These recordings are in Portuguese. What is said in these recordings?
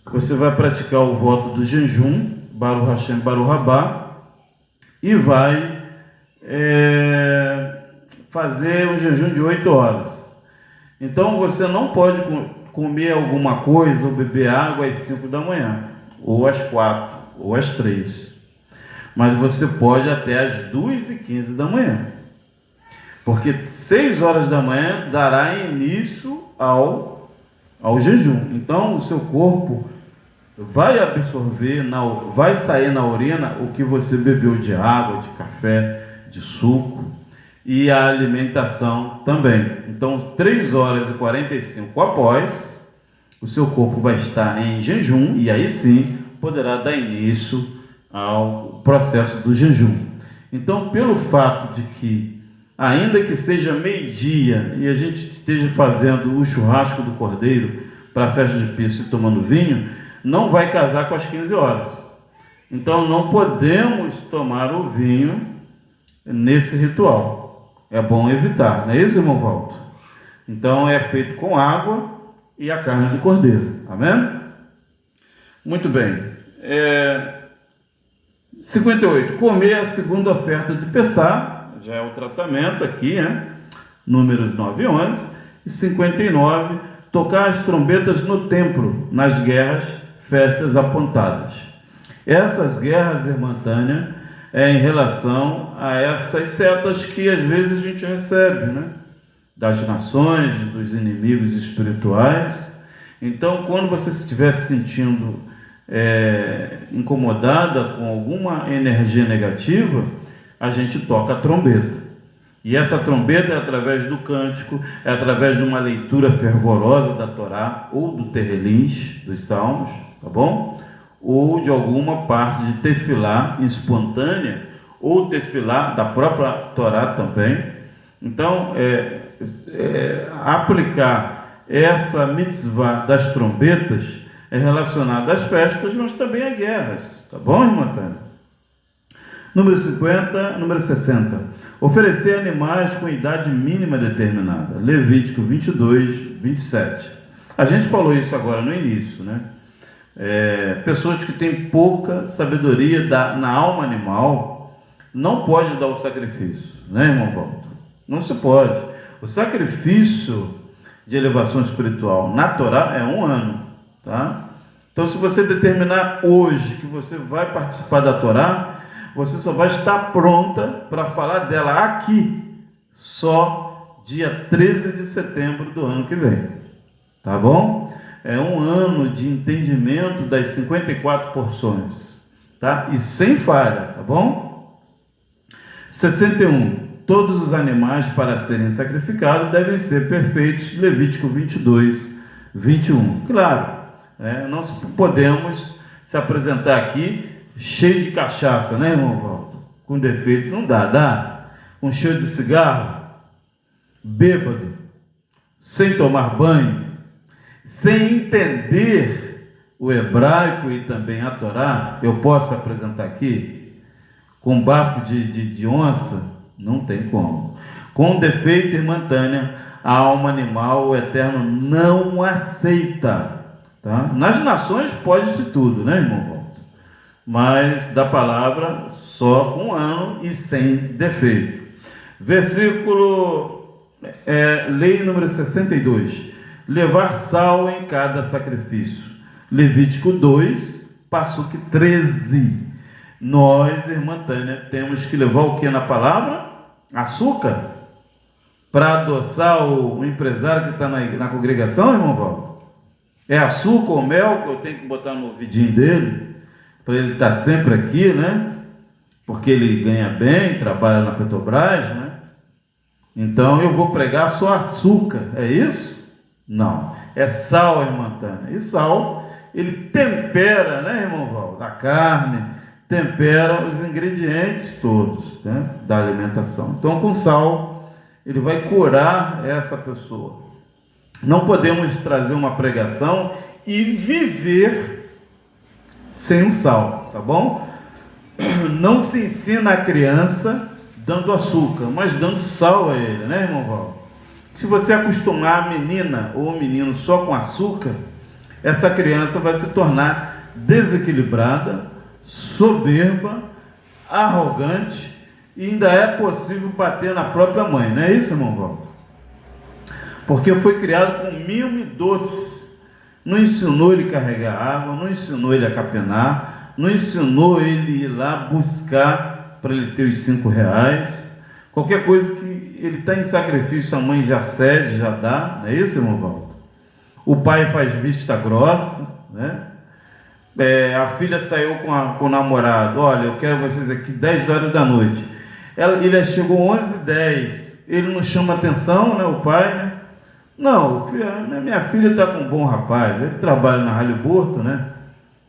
você vai praticar o voto do jejum, Baruch Hashem Baruch Rabá, e vai fazer um jejum de 8 horas. Então você não pode comer alguma coisa ou beber água às 5 da manhã, ou às 4, ou às 3. Mas você pode até às 2h15 da manhã. Porque 6 horas da manhã dará início ao jejum. Então o seu corpo vai absorver, vai sair na urina o que você bebeu de água, de café, de suco, e a alimentação também. Então 3h45 após, o seu corpo vai estar em jejum, e aí sim poderá dar início ao processo do jejum. Então, pelo fato de que, ainda que seja meio-dia e a gente esteja fazendo o churrasco do cordeiro para a festa de Pêssego e tomando vinho, não vai casar com as 15 horas. Então não podemos tomar o vinho nesse ritual. É bom evitar, não é isso, irmão Walter? Então é feito com água e a carne do cordeiro. Amém? Muito bem. 58. Comer a segunda oferta de Pessá, já é o tratamento aqui, números 9 e 11. E 59. Tocar as trombetas no templo, nas guerras, festas apontadas. Essas guerras, irmã Tânia, em relação a essas setas que às vezes a gente recebe, das nações, dos inimigos espirituais. Então, quando você estiver se sentindo incomodada com alguma energia negativa, a gente toca a trombeta. E essa trombeta é através do cântico, é através de uma leitura fervorosa da Torá, ou do Terelins, dos Salmos, tá bom? Ou de alguma parte de tefilá espontânea, ou tefilá da própria Torá também. Então, aplicar essa mitzvah das trombetas é relacionado às festas, mas também a guerras, tá bom, irmã Tânia? Número 60. Oferecer animais com idade mínima determinada. Levítico 22, 27. A gente falou isso agora no início, pessoas que têm pouca sabedoria na alma animal não pode dar o sacrifício, irmão Walter? Não se pode. O sacrifício de elevação espiritual na Torá é 1 ano, tá? Então, se você determinar hoje que você vai participar da Torá, você só vai estar pronta para falar dela aqui só dia 13 de setembro do ano que vem, tá bom? É 1 ano de entendimento das 54 porções, tá? E sem falha, tá bom? 61. Todos os animais para serem sacrificados devem ser perfeitos. Levítico 22, 21. Claro, não podemos se apresentar aqui cheio de cachaça, irmão Walter? Com defeito, não dá. Com cheiro de cigarro, bêbado, sem tomar banho, sem entender o hebraico e também a Torá, eu posso apresentar aqui? Com bafo de onça? Não tem como. Com defeito, irmã Tânia, a alma animal, o Eterno não aceita, tá? Nas nações pode-se tudo, irmão Walter? Mas da palavra só com 1 ano e sem defeito. Versículo, lei número 62. Levar sal em cada sacrifício. Levítico 2, passuque 13. Nós, irmã Tânia, temos que levar o que na palavra? Açúcar? Para adoçar o empresário que está na congregação, irmão Walter? É açúcar ou mel que eu tenho que botar no ouvidinho dele? Para ele estar sempre aqui, porque ele ganha bem, trabalha na Petrobras, Então eu vou pregar só açúcar, é isso? Não, é sal, irmã Tânia. E sal, ele tempera, irmão Val, a carne, tempera os ingredientes todos, da alimentação. Então com sal, ele vai curar essa pessoa. Não podemos trazer uma pregação e viver sem o sal, tá bom? Não se ensina a criança dando açúcar, mas dando sal a ele, irmão Val? Se você acostumar a menina ou o menino só com açúcar, essa criança vai se tornar desequilibrada, soberba, arrogante, e ainda é possível bater na própria mãe, não é isso, irmão Walter? Porque foi criado com mimo e doce, não ensinou ele a carregar água, não ensinou ele a capenar, não ensinou ele ir lá buscar para ele ter os 5 reais, qualquer coisa que ele está em sacrifício, a mãe já cede, já dá, não é isso, irmão Walter? O pai faz vista grossa, né? A filha saiu com o namorado, olha, eu quero vocês aqui 10 horas da noite. Ele chegou 11h10, ele não chama atenção, né, o pai, né? Não, minha filha está com um bom rapaz, ele trabalha na Halliburton, né?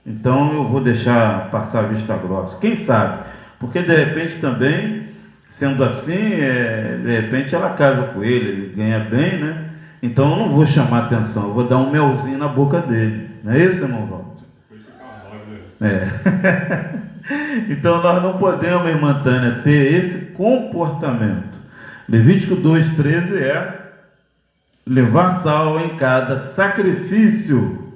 Então eu vou deixar passar a vista grossa. Quem sabe? Porque de repente também, sendo assim, de repente ela casa com ele ganha bem, né? Então eu não vou chamar atenção, eu vou dar um melzinho na boca dele. Não é isso, irmão Walter? Então nós não podemos, irmã Tânia, ter esse comportamento. Levítico 2,13 é levar sal em cada sacrifício.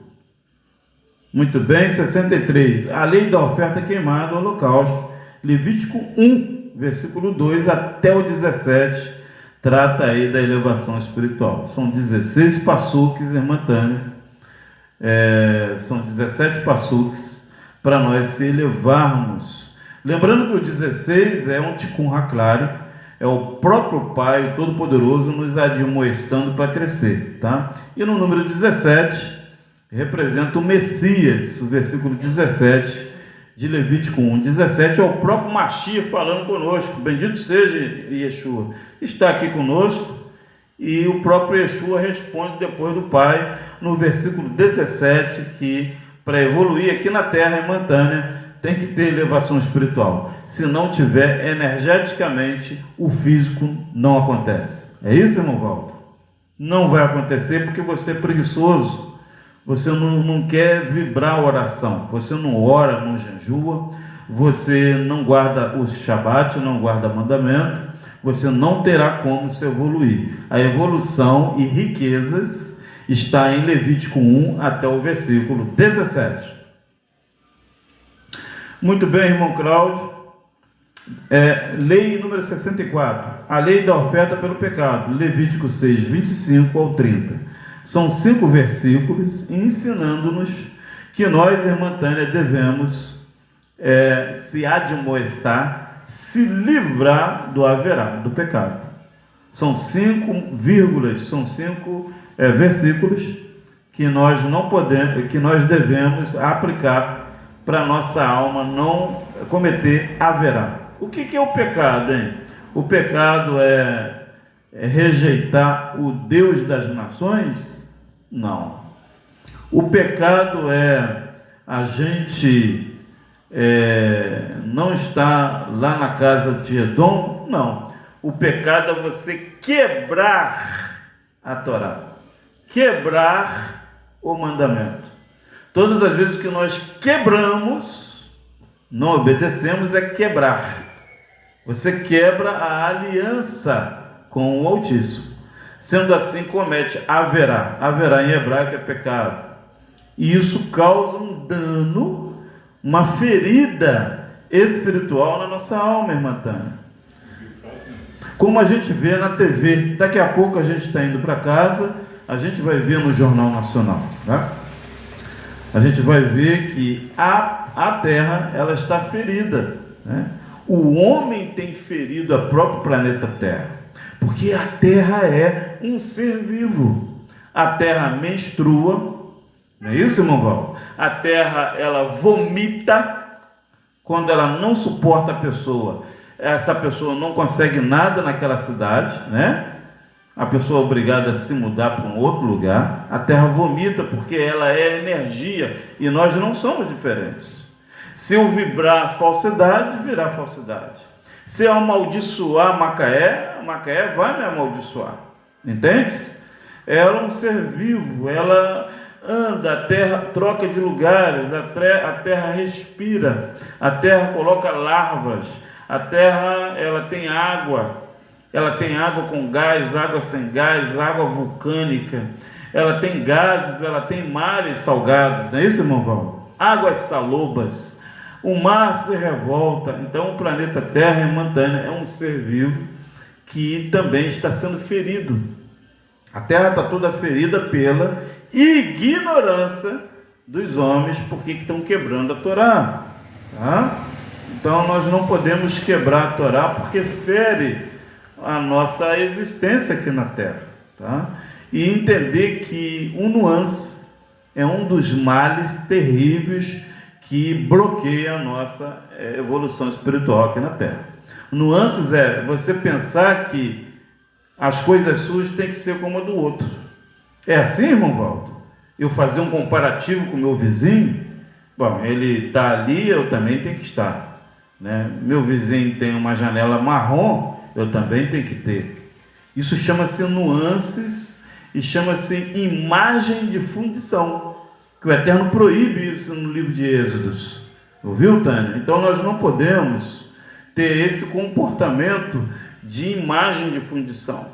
Muito bem, 63. A lei da oferta queimada, o holocausto. Levítico 1, versículo 2 até o 17, trata aí da elevação espiritual. São 16 passuques, irmã Tânia. São 17 passuques para nós se elevarmos. Lembrando que o 16 é um tikkun haklário, é o próprio Pai, o Todo-Poderoso, nos admoestando para crescer, tá? E no número 17, representa o Messias, o versículo 17 de Levítico 1. 17 é o próprio Mashiach falando conosco, bendito seja Yeshua, está aqui conosco, e o próprio Yeshua responde depois do Pai, no versículo 17, que para evoluir aqui na Terra, irmã Tânia, tem que ter elevação espiritual. Se não tiver, energeticamente, o físico não acontece. É isso, irmão Walter? Não vai acontecer porque você é preguiçoso. Você não quer vibrar a oração. Você não ora, não jejua. Você não guarda o Shabat, não guarda mandamento. Você não terá como se evoluir. A evolução e riquezas está em Levítico 1 até o versículo 17. Muito bem, irmão Cláudio. Lei número 64. A lei da oferta pelo pecado. Levítico 6, 25 ao 30. São 5 versículos ensinando-nos que nós, irmã Tânia, devemos se admoestar, se livrar do haverá, do pecado. São 5 vírgulas, são 5 versículos que nós não podemos, que nós devemos aplicar para a nossa alma não cometer haverá. O que é o pecado, hein? O pecado é rejeitar o Deus das nações? Não. O pecado é a gente não estar lá na casa de Edom? Não. O pecado é você quebrar a Torá, quebrar o mandamento. Todas as vezes que nós quebramos, não obedecemos, é quebrar. Você quebra a aliança com o Altíssimo. Sendo assim, comete haverá. Haverá em hebraico é pecado. E isso causa um dano, uma ferida espiritual na nossa alma, irmã Tânia. Como a gente vê na TV, daqui a pouco a gente está indo para casa, a gente vai ver no Jornal Nacional, tá? A gente vai ver que a Terra, ela está ferida, né? O homem tem ferido a próprio planeta Terra, porque a Terra é um ser vivo. A Terra menstrua, não é isso, irmão Val? A Terra, ela vomita quando ela não suporta a pessoa. Essa pessoa não consegue nada naquela cidade, né? A pessoa é obrigada a se mudar para um outro lugar. A terra vomita porque ela é energia e nós não somos diferentes. Se eu vibrar falsidade, virá falsidade. Se eu amaldiçoar Macaé, Macaé vai me amaldiçoar. Entende? Ela é um ser vivo, ela anda, a terra troca de lugares, a terra respira, a terra coloca larvas, a terra ela tem água com gás, água sem gás, água vulcânica, ela tem gases, ela tem mares salgados, não é isso, irmão Valdo? Águas salobras, o mar se revolta. Então o planeta Terra, irmã Tânia, é um ser vivo que também está sendo ferido. A Terra está toda ferida pela ignorância dos homens, porque estão quebrando a Torá, tá? Então nós não podemos quebrar a Torá, porque fere a nossa existência aqui na Terra, tá? E entender que o nuance é um dos males terríveis que bloqueia a nossa evolução espiritual aqui na Terra. Nuances é você pensar que as coisas suas têm que ser como a do outro. É assim, irmão Valdo? Eu fazer um comparativo com o meu vizinho, bom, ele está ali, eu também tenho que estar, né? Meu vizinho tem uma janela marrom, eu também tenho que ter. Isso chama-se nuances e chama-se imagem de fundição, que o Eterno proíbe isso no livro de Êxodos. Ouviu, Tânia? Então nós não podemos ter esse comportamento de imagem de fundição,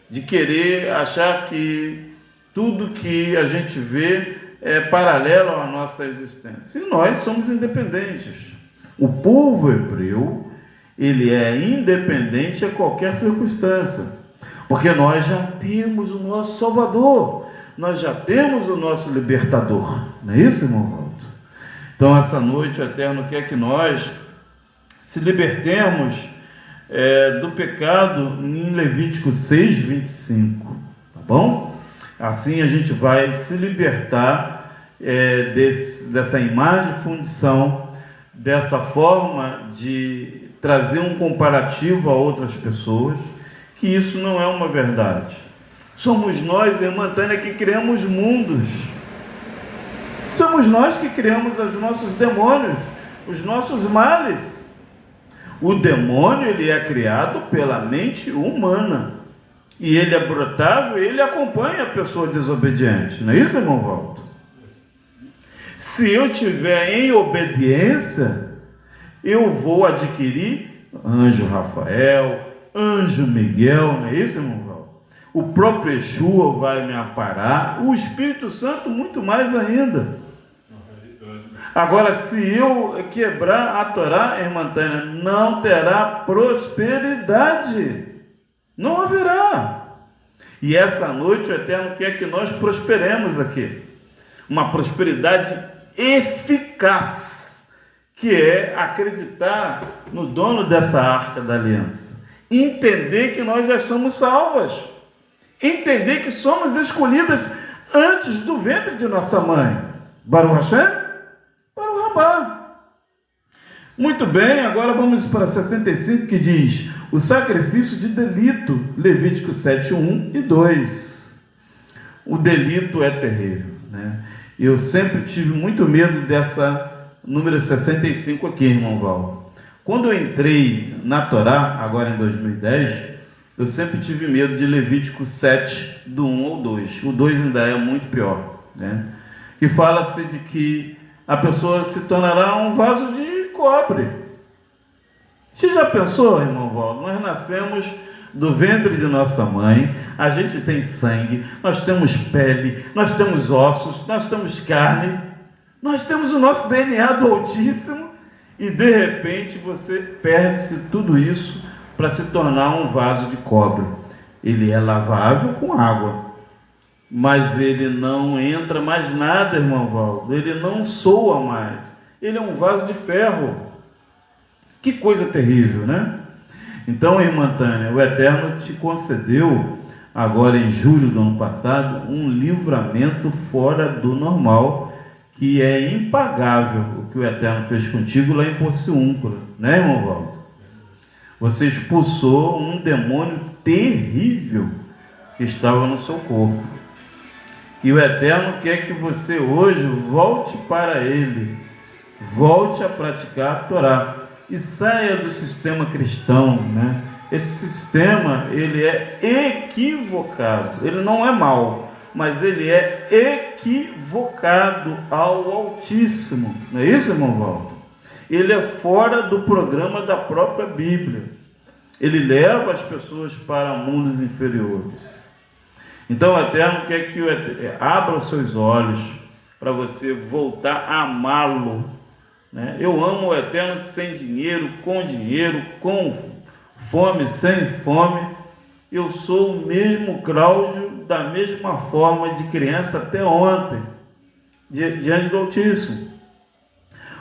de querer achar que tudo que a gente vê é paralelo à nossa existência. E nós somos independentes. O povo hebreu, ele é independente a qualquer circunstância, porque nós já temos o nosso Salvador, nós já temos o nosso Libertador. Não é isso, irmão Valdo? Então, essa noite, o Eterno quer que nós se libertemos do pecado em Levítico 6, 25, tá bom? Assim a gente vai se libertar dessa imagem de fundição, dessa forma de trazer um comparativo a outras pessoas, que isso não é uma verdade. Somos nós, irmã Tânia, que criamos mundos. Somos nós que criamos os nossos demônios, os nossos males. O demônio, ele é criado pela mente humana. E ele é brotável, ele acompanha a pessoa desobediente. Não é isso, irmão Valdo? Se eu estiver em obediência, eu vou adquirir anjo Rafael, anjo Miguel. Não é isso, irmão Valdo? O próprio Yeshua vai me amparar, o Espírito Santo muito mais ainda. Agora, se eu quebrar a Torá, irmã Tânia, não terá prosperidade. Não haverá. E essa noite o Eterno quer que nós prosperemos aqui. Uma prosperidade eficaz, que é acreditar no dono dessa arca da aliança. Entender que nós já somos salvas. Entender que somos escolhidas antes do ventre de nossa mãe. Baruch Hashem? Baruch Rabá. Muito bem, agora vamos para 65, que diz: o sacrifício de delito, Levítico 7, 1 e 2. O delito é terrível, né? Eu sempre tive muito medo dessa número 65 aqui, irmão Val. Quando eu entrei na Torá, agora em 2010, eu sempre tive medo de Levítico 7, do 1 ao 2. O 2 ainda é muito pior, né? Que fala-se de que a pessoa se tornará um vaso de cobre. Você já pensou, irmão Valdo? Nós nascemos do ventre de nossa mãe, a gente tem sangue, nós temos pele, nós temos ossos, nós temos carne, nós temos o nosso DNA do Altíssimo, e de repente você perde-se tudo isso para se tornar um vaso de cobre. Ele é lavável com água, mas ele não entra mais nada, irmão Valdo, ele não soa mais, ele é um vaso de ferro. Que coisa terrível, né? Então, irmã Tânia, o Eterno te concedeu, agora em julho do ano passado, um livramento fora do normal, que é impagável o que o Eterno fez contigo lá em Porciúncula, né, irmão Valdo? Você expulsou um demônio terrível que estava no seu corpo. E o Eterno quer que você hoje volte para Ele, volte a praticar a Torá e saia do sistema cristão, né? Esse sistema, ele é equivocado, ele não é mau, mas ele é equivocado ao Altíssimo, não é isso, irmão Valdo? Ele é fora do programa da própria Bíblia, ele leva as pessoas para mundos inferiores. Então o Eterno quer que abra os seus olhos para você voltar a amá-lo, né? Eu amo o Eterno sem dinheiro, com fome, sem fome. Eu sou o mesmo Cláudio, da mesma forma de criança até ontem, diante do Altíssimo.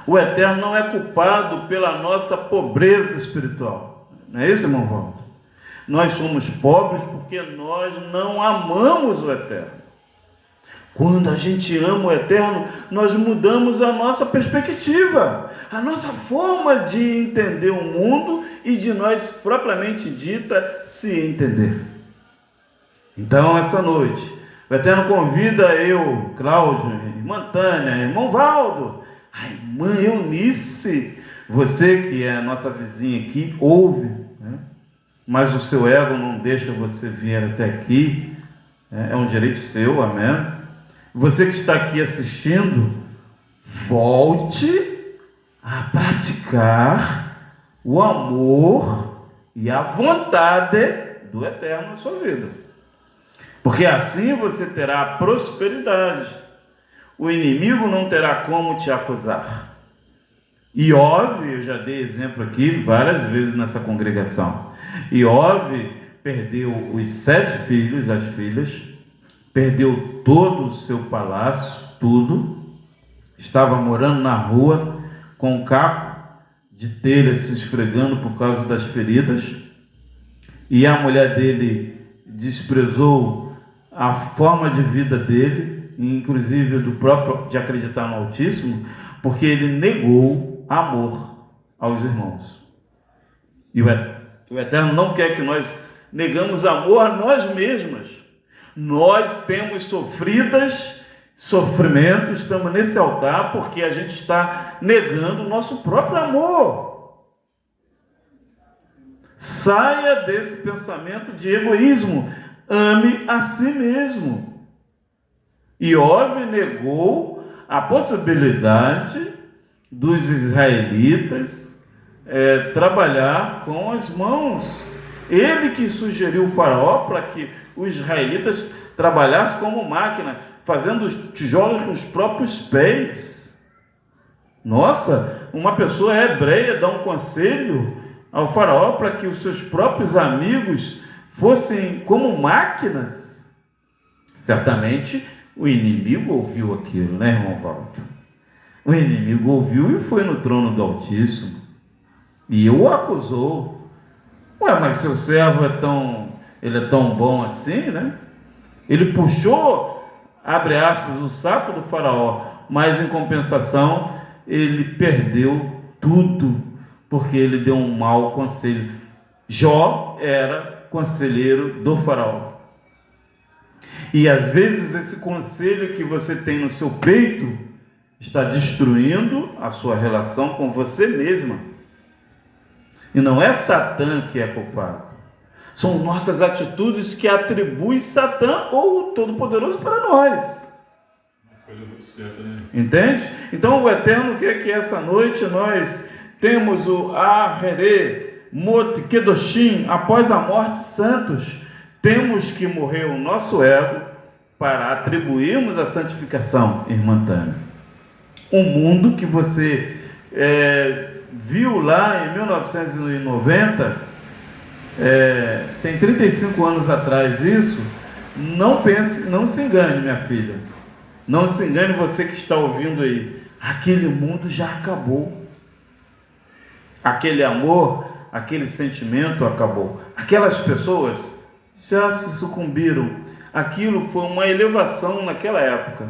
O Eterno não é culpado pela nossa pobreza espiritual. Não é isso, irmão Walter? Nós somos pobres porque nós não amamos o Eterno. Quando a gente ama o Eterno, nós mudamos a nossa perspectiva, a nossa forma de entender o mundo e de nós, propriamente dita, se entender. Então, essa noite, o Eterno convida eu, Cláudio, irmã Tânia, irmão Valdo, a irmã Eunice, você que é a nossa vizinha aqui, ouve, né? Mas o seu ego não deixa você vir até aqui, né? É um direito seu, amém? Você que está aqui assistindo, volte a praticar o amor e a vontade do Eterno na sua vida. Porque assim você terá prosperidade. O inimigo não terá como te acusar. Iove, eu já dei exemplo aqui várias vezes nessa congregação. Iove perdeu os 7 filhos, as filhas, perdeu todo o seu palácio, tudo, estava morando na rua com um caco de telha se esfregando por causa das feridas, e a mulher dele desprezou a forma de vida dele, inclusive do próprio de acreditar no Altíssimo, porque ele negou amor aos irmãos. E o Eterno não quer que nós negamos amor a nós mesmos. Nós temos sofrimentos, estamos nesse altar porque a gente está negando o nosso próprio amor. Saia desse pensamento de egoísmo, ame a si mesmo. Iove negou a possibilidade dos israelitas trabalhar com as mãos. Ele que sugeriu o faraó para que os israelitas trabalhassem como máquina, fazendo os tijolos com os próprios pés. Nossa, uma pessoa hebreia dá um conselho ao faraó para que os seus próprios amigos fossem como máquinas. Certamente o inimigo ouviu aquilo, né, irmão Walter? O inimigo ouviu e foi no trono do Altíssimo e o acusou. Ué, mas seu servo ele é tão bom assim, né? Ele puxou, abre aspas, o saco do faraó, mas em compensação ele perdeu tudo, porque ele deu um mau conselho. Jó era conselheiro do faraó. E às vezes esse conselho que você tem no seu peito está destruindo a sua relação com você mesma. E não é Satã que é culpado. São nossas atitudes que atribui Satã ou o Todo-Poderoso para nós. Entende? Então o Eterno quer que essa noite nós temos o Ahere Mot Kedoshim, após a morte, santos. Temos que morrer o nosso ego para atribuirmos a santificação, irmã Tânia. Um mundo que você viu lá em 1990, tem 35 anos atrás isso. Não pense, não se engane, minha filha, não se engane você que está ouvindo aí, aquele mundo já acabou, aquele amor, aquele sentimento acabou, aquelas pessoas já se sucumbiram, aquilo foi uma elevação naquela época.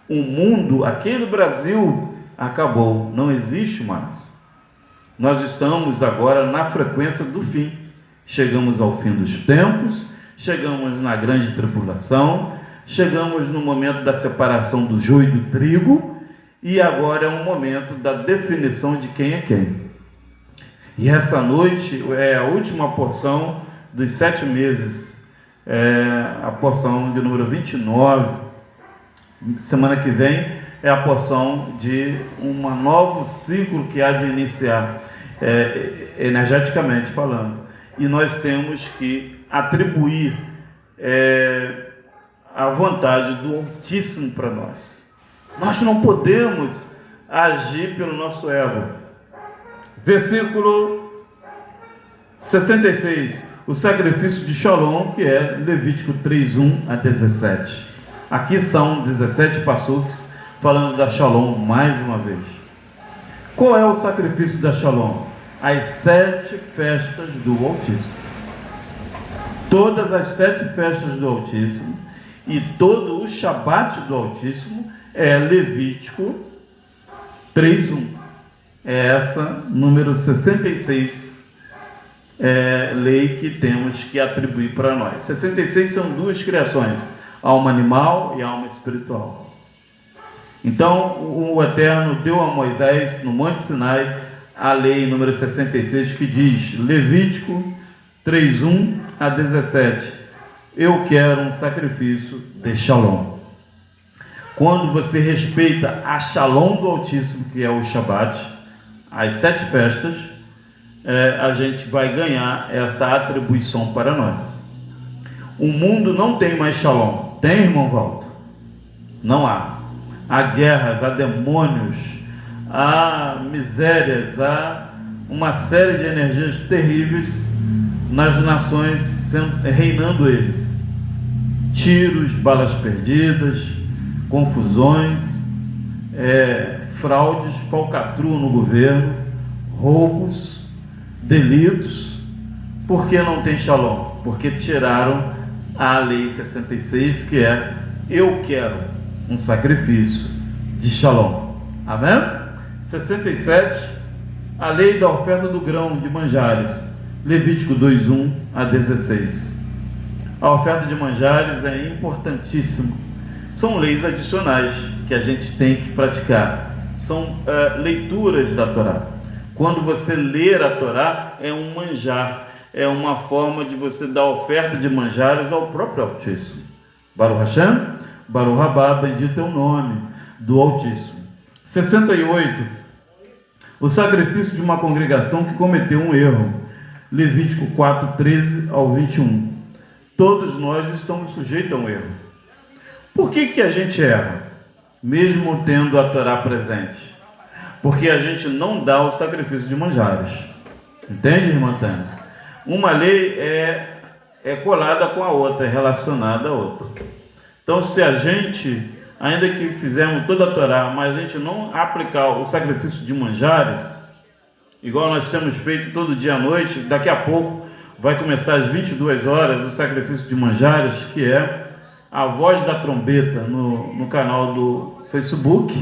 O mundo, aquele Brasil acabou, não existe mais. Nós estamos agora na frequência do fim. Chegamos ao fim dos tempos, chegamos na grande tribulação, chegamos no momento da separação do joio e do trigo, e agora é um momento da definição de quem é quem. E essa noite é a última porção dos 7 meses, a porção de número 29. Semana que vem é a porção de um novo ciclo que há de iniciar, energeticamente falando. E nós temos que atribuir a vontade do Altíssimo para nós. Nós não podemos agir pelo nosso ego. Versículo 66. O sacrifício de Shalom, que é Levítico 3:1 a 17. Aqui são 17 passuques falando da Shalom mais uma vez. Qual é o sacrifício da Shalom? As 7 festas do Altíssimo. Todas as 7 festas do Altíssimo e todo o Shabat do Altíssimo é Levítico 3:1. É essa, número 66, lei que temos que atribuir para nós. 66 são 2 criações, alma animal e alma espiritual. Então, o Eterno deu a Moisés, no Monte Sinai, a lei número 66, que diz, Levítico 3:1 a 17, eu quero um sacrifício de Shalom. Quando você respeita a Shalom do Altíssimo, que é o Shabat, as 7 festas, a gente vai ganhar essa atribuição para nós. O mundo não tem mais Shalom. Tem, irmão Walter? Não há. Há guerras, há demônios, há misérias, há uma série de energias terríveis nas nações reinando eles. Tiros, balas perdidas, confusões, fraudes, falcatrua no governo, roubos, delitos. Por que não tem Shalom? Porque tiraram a lei 66, que é eu quero um sacrifício de Shalom. Amém? 67, a lei da oferta do grão de manjares, Levítico 2:1 a 16. A oferta de manjares é importantíssima. São leis adicionais que a gente tem que praticar. São leituras da Torá. Quando você ler a Torá, é um manjar, é uma forma de você dar oferta de manjares ao próprio Altíssimo. Baruch Hashem, Baruch Rabá, bendito é o nome do Altíssimo. 68. O sacrifício de uma congregação que cometeu um erro. Levítico 4:13 ao 21. Todos nós estamos sujeitos a um erro. Por que a gente erra, mesmo tendo a Torá presente? Porque a gente não dá o sacrifício de manjares. Entende, irmã Tânia? Uma lei é colada com a outra, é relacionada à outra. Então, se a gente, ainda que fizermos toda a Torá, mas a gente não aplicar o sacrifício de manjares, igual nós temos feito todo dia à noite, daqui a pouco vai começar às 22 horas o sacrifício de manjares, que é a voz da trombeta no canal do Facebook.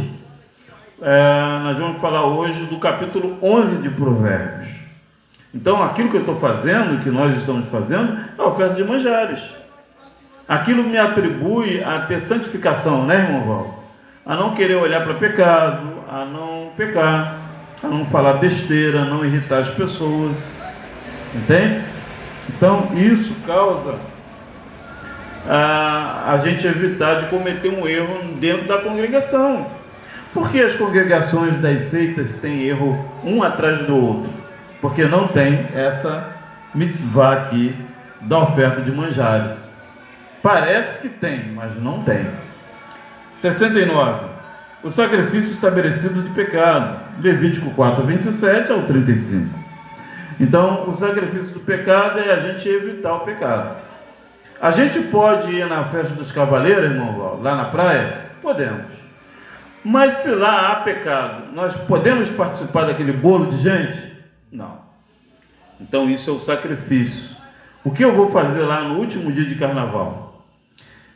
Nós vamos falar hoje do capítulo 11 de Provérbios. Então, aquilo que eu estou fazendo, que nós estamos fazendo, é a oferta de manjares. Aquilo me atribui a ter santificação, né, irmão Val? A não querer olhar para pecado, a não pecar, a não falar besteira, a não irritar as pessoas. Entende? Então, isso causa a gente evitar de cometer um erro dentro da congregação. Por que as congregações das seitas têm erro um atrás do outro? Porque não tem essa mitzvah aqui da oferta de manjares. Parece que tem, mas não tem. 69. O sacrifício estabelecido de pecado. Levítico 4:27 ao 35. Então, o sacrifício do pecado é a gente evitar o pecado. A gente pode ir na festa dos cavaleiros, irmão Val, lá na praia? Podemos. Mas se lá há pecado, nós podemos participar daquele bolo de gente? Não. Então isso é o sacrifício. O que eu vou fazer lá no último dia de carnaval?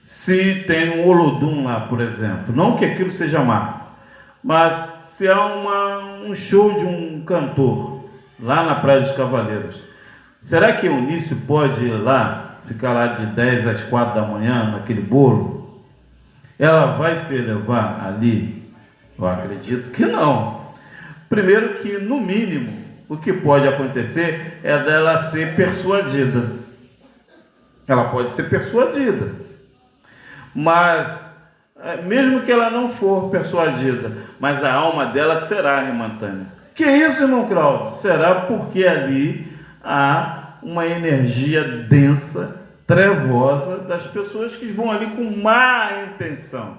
Se tem um Olodum lá, por exemplo, não que aquilo seja má, mas se há um show de um cantor lá na Praia dos Cavaleiros, será que a Eunice pode ir lá, ficar lá de 10 às 4 da manhã naquele bolo? Ela vai se elevar ali? Eu acredito que não. Primeiro que, no mínimo, o que pode acontecer é dela ser persuadida. Ela pode ser persuadida. Mas, mesmo que ela não for persuadida, mas a alma dela será, irmã Tânia. Que isso, irmão Cláudio? Será porque ali há uma energia densa trevosa das pessoas que vão ali com má intenção.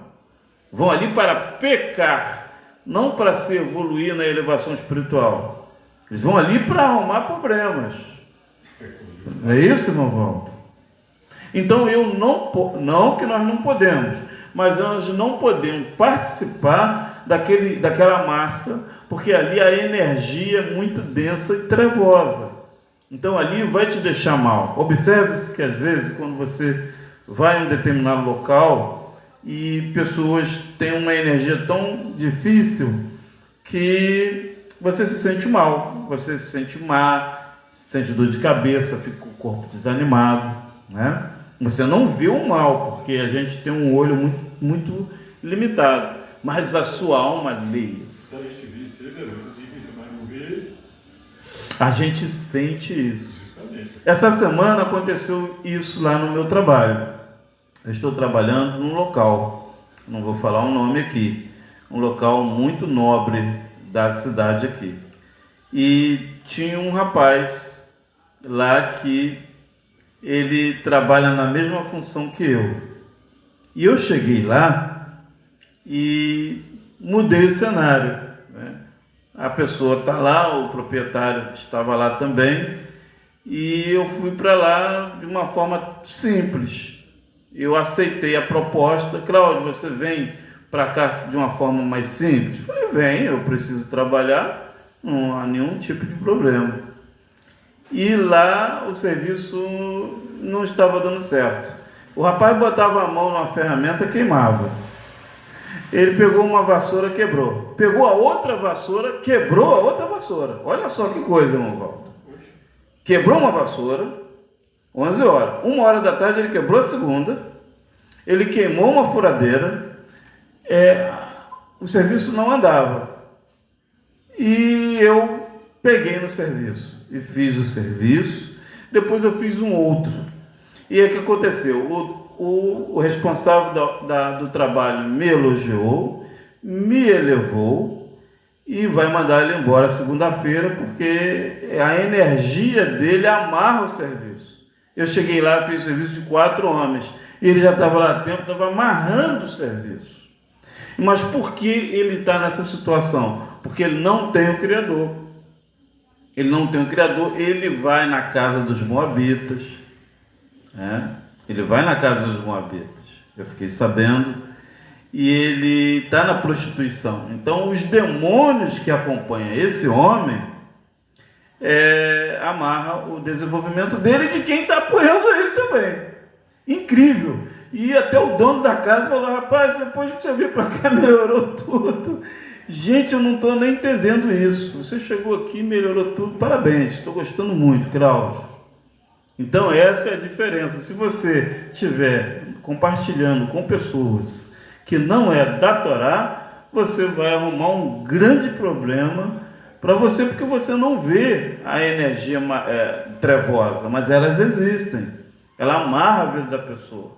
Vão ali para pecar, não para se evoluir na elevação espiritual. Eles vão ali para arrumar problemas. Não é isso, irmão Valdo? Então não que nós não podemos, mas nós não podemos participar daquela massa, porque ali a energia é muito densa e trevosa. Então ali vai te deixar mal. Observe-se que às vezes quando você vai em um determinado local e pessoas têm uma energia tão difícil que você se sente mal, você se sente má, sente dor de cabeça, fica com o corpo desanimado, né? Você não vê o mal, porque a gente tem um olho muito, muito limitado, mas a sua alma lê. A gente sente isso. Essa semana aconteceu isso lá no meu trabalho. Eu estou trabalhando num local, não vou falar o nome aqui, um local muito nobre da cidade aqui. E tinha um rapaz lá que ele trabalha na mesma função que eu. E eu cheguei lá e mudei o cenário, né? A pessoa está lá, o proprietário estava lá também, e eu fui para lá de uma forma simples. Eu aceitei a proposta. Cláudio, você vem para cá de uma forma mais simples? Eu falei, vem, eu preciso trabalhar, não há nenhum tipo de problema. E lá o serviço não estava dando certo. O rapaz botava a mão numa ferramenta, queimava. Ele pegou uma vassoura, quebrou. Pegou a outra vassoura, quebrou a outra vassoura. Olha só que coisa, irmão Valdo. Quebrou uma vassoura, 11 horas. 1 hora da tarde ele quebrou a segunda. Ele queimou uma furadeira. O serviço não andava. E eu peguei no serviço e fiz o serviço. Depois eu fiz um outro. E aí o que aconteceu? O responsável do trabalho me elogiou, me elevou e vai mandar ele embora segunda-feira, porque a energia dele amarra o serviço. Eu cheguei lá, fiz o serviço de 4 homens, e ele já estava lá dentro, estava amarrando o serviço. Mas por que ele está nessa situação? Porque ele não tem o Criador. Ele não tem o Criador, ele vai na casa dos Moabitas, né? Ele vai na casa dos Moabitas, eu fiquei sabendo, e ele está na prostituição. Então os demônios que acompanham esse homem amarra o desenvolvimento dele e de quem está apoiando ele também. Incrível. E até o dono da casa falou, rapaz, depois que você veio para cá melhorou tudo. Gente, eu não estou nem entendendo isso. Você chegou aqui e melhorou tudo, parabéns, estou gostando muito, Cláudio. Então essa é a diferença. Se você estiver compartilhando com pessoas que não é da Torá, você vai arrumar um grande problema para você, porque você não vê a energia trevosa, mas elas existem. Ela amarra a vida da pessoa,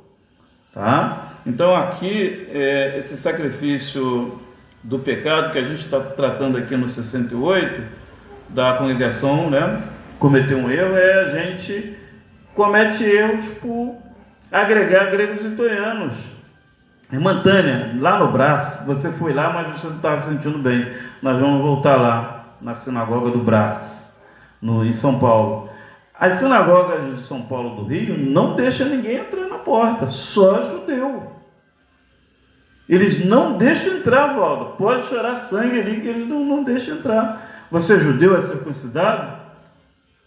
tá? Então aqui esse sacrifício do pecado que a gente está tratando aqui no 68 da congregação, né? Cometer um erro a gente comete erros por agregar gregos e troianos. Irmã Tânia, lá no Brás, você foi lá, mas você não estava se sentindo bem. Nós vamos voltar lá, na sinagoga do Brás, em São Paulo. As sinagogas de São Paulo do Rio não deixam ninguém entrar na porta, só judeu. Eles não deixam entrar, Valdo. Pode chorar sangue ali, que eles não deixam entrar. Você é judeu, é circuncidado?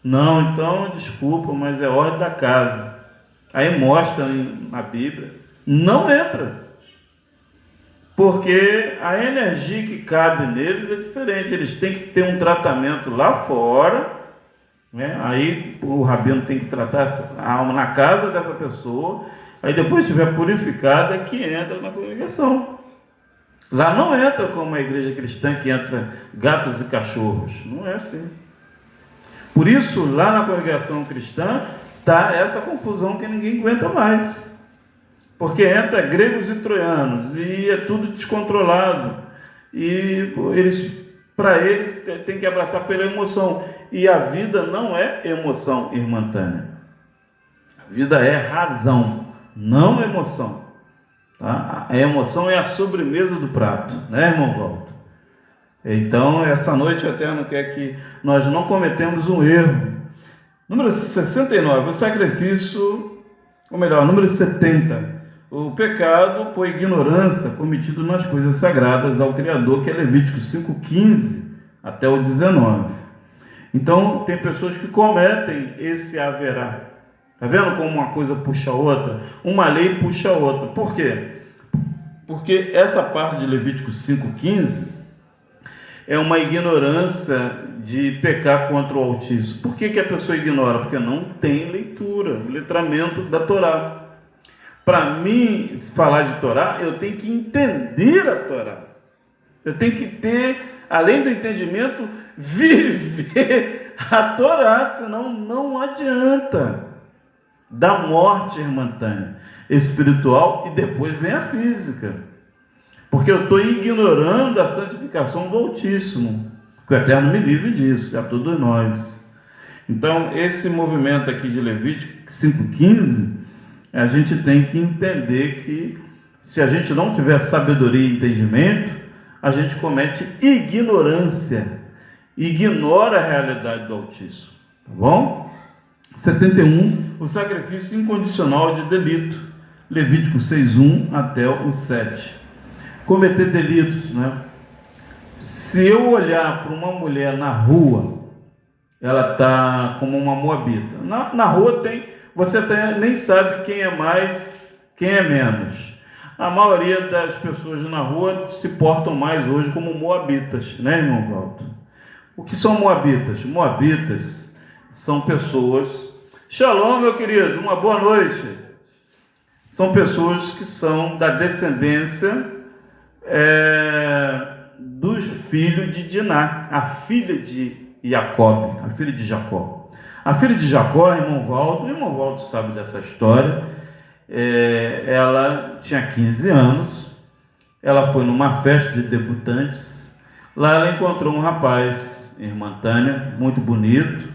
Não, então desculpa, mas é ordem da casa. Aí mostra na Bíblia, não entra, porque a energia que cabe neles é diferente. Eles têm que ter um tratamento lá fora, né? Aí o rabino tem que tratar a alma na casa dessa pessoa. Aí depois que estiver purificada é que entra na congregação. Lá não entra como a igreja cristã, que entra gatos e cachorros. Não é assim. Por isso, lá na congregação cristã, está essa confusão que ninguém aguenta mais. Porque entra gregos e troianos, e é tudo descontrolado. E para eles, tem que abraçar pela emoção. E a vida não é emoção, irmã Tânia. Vida é razão, não emoção. Tá? A emoção é a sobremesa do prato, né, irmão Walter? Então, essa noite o Eterno quer que nós não cometemos um erro. Número 69, o sacrifício, ou melhor, número 70, o pecado por ignorância cometido nas coisas sagradas ao Criador, que é Levítico 5,15 até o 19. Então, tem pessoas que cometem esse haverá. Está vendo como uma coisa puxa a outra? Uma lei puxa a outra. Por quê? Porque essa parte de Levítico 5,15 é uma ignorância de pecar contra o Altíssimo. Por que a pessoa ignora? Porque não tem leitura, letramento da Torá. Para mim, falar de Torá, eu tenho que entender a Torá. Eu tenho que ter, além do entendimento, viver a Torá, senão não adianta. Da morte, irmã Tânia, espiritual, e depois vem a física. Porque eu estou ignorando a santificação do Altíssimo. Que o Eterno me livre disso, a todos nós. Então, esse movimento aqui de Levítico 5,15, a gente tem que entender que, se a gente não tiver sabedoria e entendimento, a gente comete ignorância, ignora a realidade do Altíssimo. Tá bom? 71, o sacrifício incondicional de delito. Levítico 6,1 até o 7. Cometer delitos, né? Se eu olhar para uma mulher na rua, ela está como uma moabita. Na rua você até nem sabe quem é mais, quem é menos. A maioria das pessoas na rua se portam mais hoje como moabitas, né, irmão Walter? O que são moabitas? Moabitas são pessoas... Shalom, meu querido, uma boa noite. São pessoas que são da descendência dos filhos de Diná, a filha de Jacob, a filha de Jacó. A filha de Jacó, irmão Walter sabe dessa história. Ela tinha 15 anos, ela foi numa festa de debutantes. Lá ela encontrou um rapaz, irmã Tânia, muito bonito,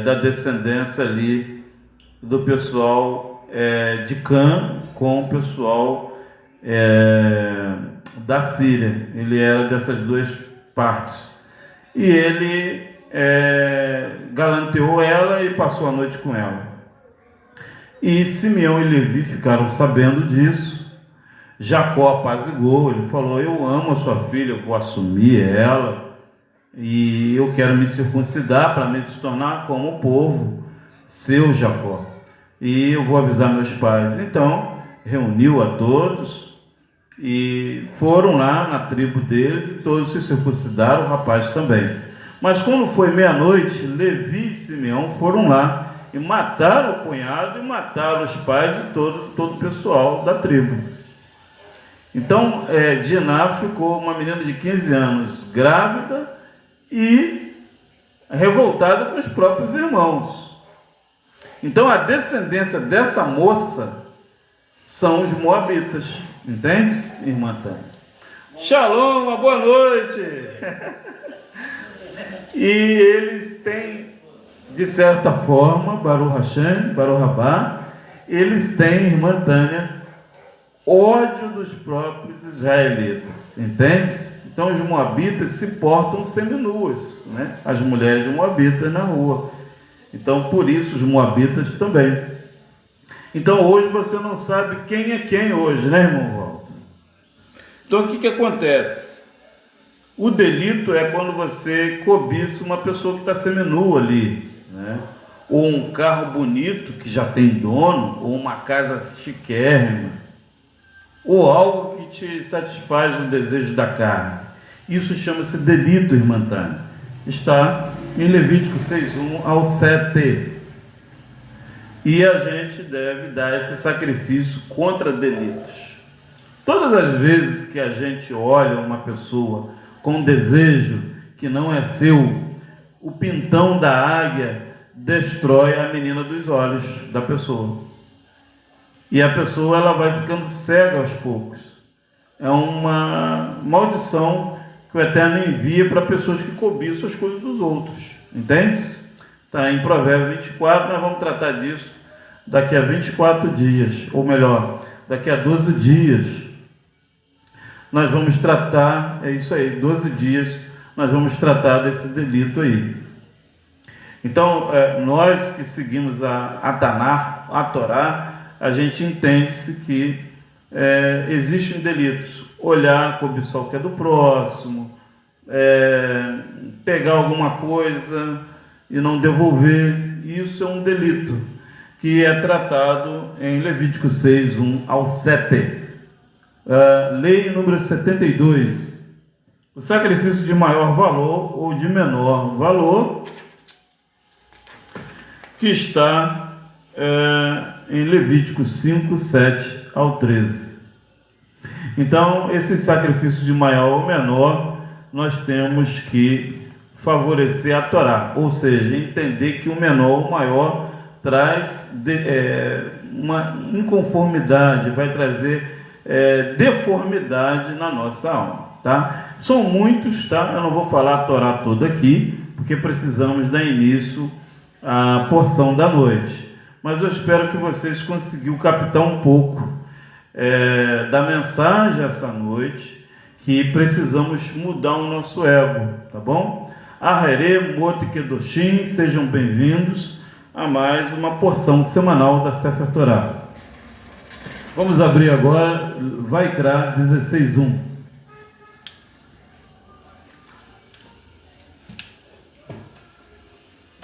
da descendência ali do pessoal de Cã com o pessoal da Síria. Ele era dessas duas partes. E ele galanteou ela e passou a noite com ela. E Simeão e Levi ficaram sabendo disso. Jacó apaziguou, ele falou: eu amo a sua filha, eu vou assumir ela, e eu quero me circuncidar para me tornar como o povo seu, Jacó, e eu vou avisar meus pais. Então reuniu a todos e foram lá na tribo deles, e todos se circuncidaram, o rapaz também. Mas quando foi meia-noite, Levi e Simeão foram lá e mataram o cunhado e mataram os pais e todo o pessoal da tribo. Então, Diná ficou, uma menina de 15 anos, grávida e revoltada com os próprios irmãos. Então, a descendência dessa moça são os moabitas. Entende, irmã Tânia? Shalom, uma boa noite! E eles têm, de certa forma, Baruch Hashem, Baruch Rabá, eles têm, irmã Tânia, ódio dos próprios israelitas, entende? Então os moabitas se portam seminuas, né? As mulheres de moabitas na rua. Então por isso os moabitas também. Então hoje você não sabe quem é quem hoje, né, irmão Walter? Então o que acontece? O delito é quando você cobiça uma pessoa que está seminua ali, né? Ou um carro bonito que já tem dono, ou uma casa chiquérrima, ou algo que te satisfaz o desejo da carne. Isso chama-se delito, irmã Tânia. Está em Levítico 6:1 ao 7. E a gente deve dar esse sacrifício contra delitos. Todas as vezes que a gente olha uma pessoa com um desejo que não é seu, o pintão da águia destrói a menina dos olhos da pessoa. E a pessoa ela vai ficando cega aos poucos. É uma maldição que o Eterno envia para pessoas que cobiçam as coisas dos outros. Entende? Está em Provérbios 24, nós vamos tratar disso daqui a 24 dias, ou melhor, daqui a 12 dias. Nós vamos tratar, é isso aí, 12 dias, nós vamos tratar desse delito aí. Então, nós que seguimos a Tanar, a Torá, a gente entende-se que existem delitos. Olhar, cobiçar o que é do próximo, pegar alguma coisa e não devolver, isso é um delito, que é tratado em Levítico 6, 1 ao 7. Lei número 72. O sacrifício de maior valor ou de menor valor, que está em Levítico 5, 7 ao 13. Então, esse sacrifício de maior ou menor, nós temos que favorecer a Torá, ou seja, entender que o menor ou maior traz uma inconformidade, vai trazer deformidade na nossa alma, tá? São muitos, tá? Eu não vou falar a Torá toda aqui, porque precisamos dar início à porção da noite, mas eu espero que vocês conseguiram captar um pouco da mensagem essa noite, que precisamos mudar o nosso ego, tá bom? Aharé, Mot Kedoshim, sejam bem-vindos a mais uma porção semanal da Sefer Torá. Vamos abrir agora Vaikra 16:1.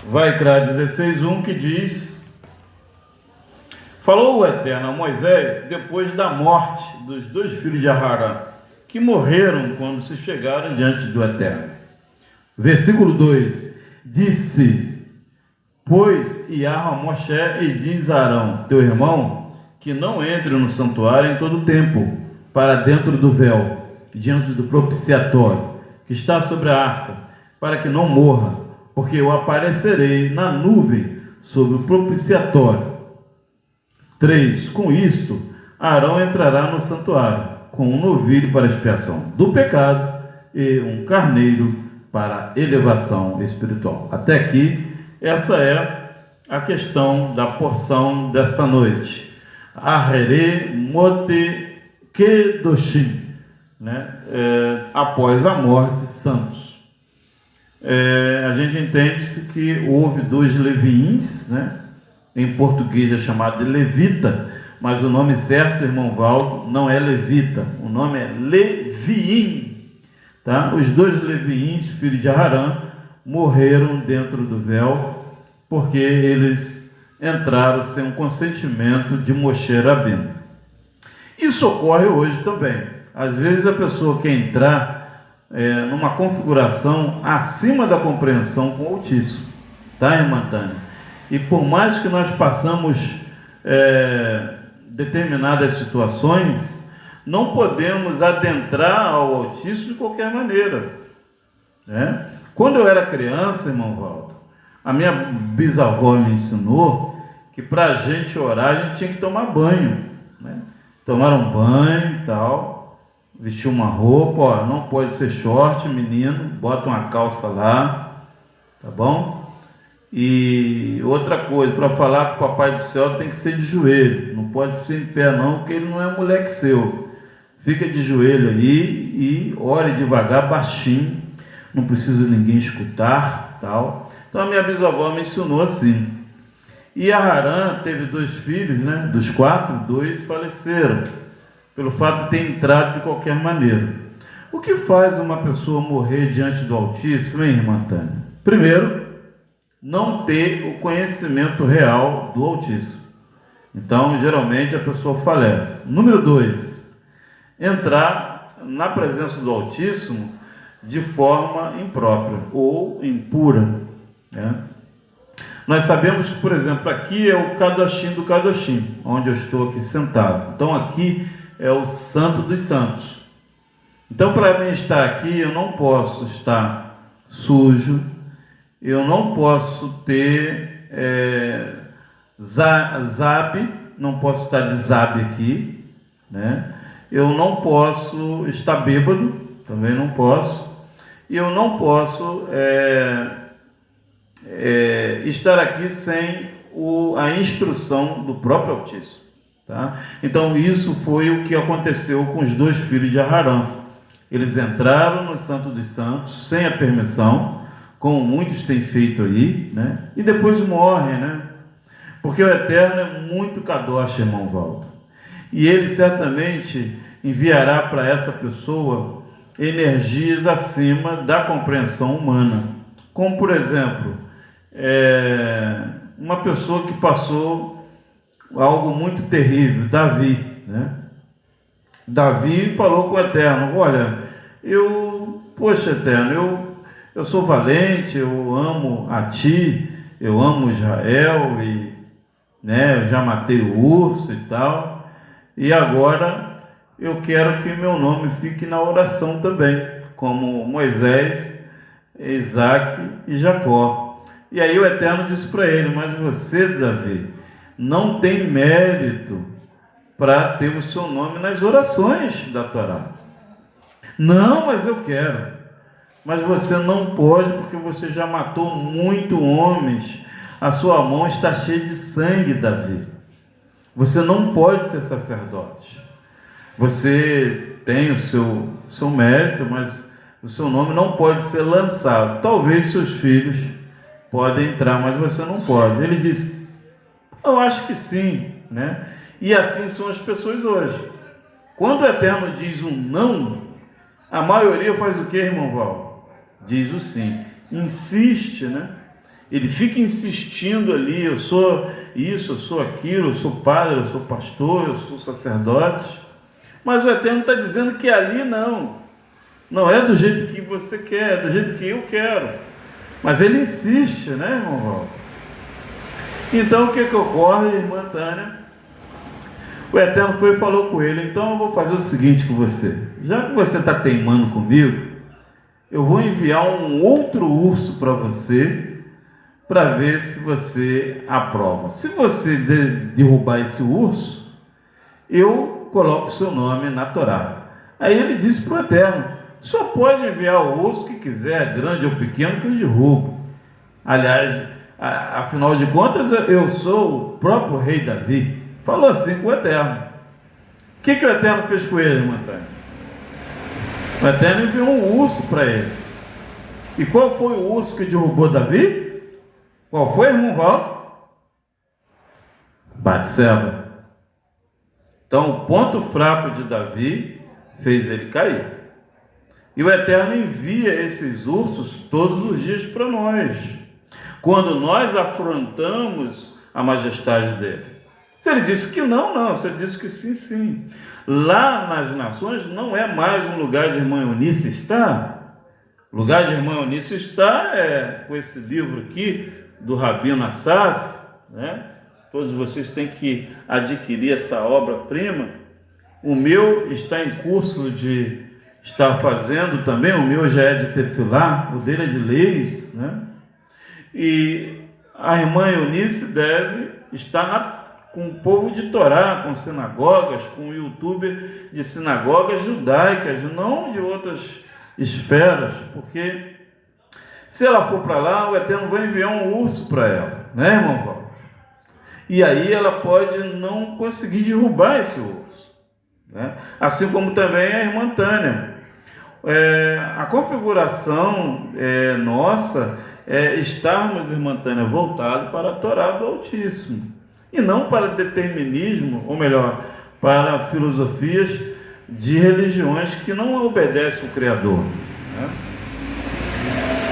Vaikra 16:1, que diz: falou o Eterno a Moisés depois da morte dos dois filhos de Aharã, que morreram quando se chegaram diante do Eterno. Versículo 2: disse, pois Yahweh a Moshe e diz a Arão, teu irmão, que não entre no santuário em todo o tempo, para dentro do véu, diante do propiciatório, que está sobre a arca, para que não morra, porque eu aparecerei na nuvem sobre o propiciatório. 3. Com isto, Arão entrará no santuário, com um novilho para expiação do pecado e um carneiro para elevação espiritual. Até aqui, essa é a questão da porção desta noite. Aharé, Mot Kedoshim, né? Após a morte, santos. A gente entende-se que houve dois leviins, né? Em português é chamado de levita, mas o nome certo, irmão Valdo, não é levita, o nome é leviim, tá? Os dois leviins, filhos de Aharã, morreram dentro do véu, porque eles entraram sem o consentimento de Moshe Rabbeinu. Isso ocorre hoje também. Às vezes a pessoa quer entrar numa configuração acima da compreensão com o Altíssimo, tá, irmã Tânia? E por mais que nós passamos determinadas situações, não podemos adentrar ao Altíssimo de qualquer maneira, né? Quando eu era criança, irmão Valdo, a minha bisavó me ensinou que para a gente orar, a gente tinha que tomar banho, né? Tomar um banho e tal, vestir uma roupa, ó, não pode ser short, menino, bota uma calça lá, tá bom? E outra coisa, para falar com o Papai do Céu tem que ser de joelho, não pode ser em pé não, porque ele não é moleque seu. Fica de joelho aí e ore devagar, baixinho, não precisa ninguém escutar, tal. Então a minha bisavó me ensinou assim. E Aharã teve dois filhos, né? Dos 4, 2 faleceram, pelo fato de ter entrado de qualquer maneira. O que faz uma pessoa morrer diante do Altíssimo, hein, irmã Tânia? Primeiro, não ter o conhecimento real do Altíssimo. Então, geralmente, a pessoa falece. Número 2, entrar na presença do Altíssimo de forma imprópria ou impura, né? Nós sabemos que, por exemplo, aqui é o Kadoshim do Kadoshim, onde eu estou aqui sentado. Então, aqui é o Santo dos Santos. Então, para mim estar aqui, eu não posso estar sujo, eu não posso ter zab, não posso estar de zab aqui, né? Eu não posso estar bêbado, também não posso, e eu não posso estar aqui sem a instrução do próprio Altíssimo. Tá? Então isso foi o que aconteceu com os dois filhos de Aharã. Eles entraram no Santo dos Santos sem a permissão, como muitos têm feito aí, né? E depois morrem, né? Porque o Eterno é muito kadosh, irmão Valdo. E ele certamente enviará para essa pessoa energias acima da compreensão humana. Como, por exemplo, uma pessoa que passou algo muito terrível, Davi, né? Davi falou com o Eterno: olha, poxa, Eterno, eu sou valente, eu amo a ti, eu amo Israel, e né, eu já matei o urso e tal, e agora eu quero que meu nome fique na oração também, como Moisés, Isaac e Jacó. E aí o Eterno disse para ele: mas você, Davi, não tem mérito para ter o seu nome nas orações da Torá. Não, mas eu quero. Mas você não pode, porque você já matou muitos homens. A sua mão está cheia de sangue, Davi. Você não pode ser sacerdote. Você tem o seu mérito, mas o seu nome não pode ser lançado. Talvez seus filhos podem entrar, mas você não pode. Ele disse: eu acho que sim, né? E assim são as pessoas hoje. Quando o Eterno diz um não, a maioria faz o que, irmão Val? Diz o sim. Insiste, né? Ele fica insistindo ali: eu sou isso, eu sou aquilo, eu sou padre, eu sou pastor, eu sou sacerdote. Mas o Eterno está dizendo que ali não é do jeito que você quer, é do jeito que eu quero. Mas ele insiste, né, irmão Val? Então o que ocorre, irmã Tânia? O Eterno foi e falou com ele: então eu vou fazer o seguinte com você. Já que você está teimando comigo, eu vou enviar um outro urso para você, para ver se você aprova. Se você derrubar esse urso, eu coloco o seu nome na Torá. Aí ele disse para o Eterno: só pode enviar o urso que quiser, grande ou pequeno, que eu derrubo. Aliás, afinal de contas, eu sou o próprio rei Davi. Falou assim com o Eterno. O que o Eterno fez com ele, irmã Tânia? O Eterno enviou um urso para ele. E qual foi o urso que derrubou Davi? Qual foi, irmão Val? Batseba. Então, o ponto fraco de Davi fez ele cair. E o Eterno envia esses ursos todos os dias para nós, quando nós afrontamos a majestade dele. Se ele disse que não, se ele disse que sim, sim. Lá nas nações não é mais um lugar de irmã Eunice está. O lugar de irmã Eunice está com esse livro aqui, do Rabino Assaf, né? Todos vocês têm que adquirir essa obra-prima. O meu está em curso de estar fazendo também, o meu já é de tefilá, o dele é de leis, né? E a irmã Eunice deve estar com o povo de Torá, com sinagogas, com youtuber de sinagogas judaicas, não de outras esferas, porque se ela for para lá, o Eterno vai enviar um urso para ela, né, irmão Paulo? E aí ela pode não conseguir derrubar esse urso, né? Assim como também a irmã Tânia. A configuração nossa estarmos, irmã Tânia, voltados para a Torá do Altíssimo, e não para determinismo, ou melhor, para filosofias de religiões que não obedecem o Criador, né?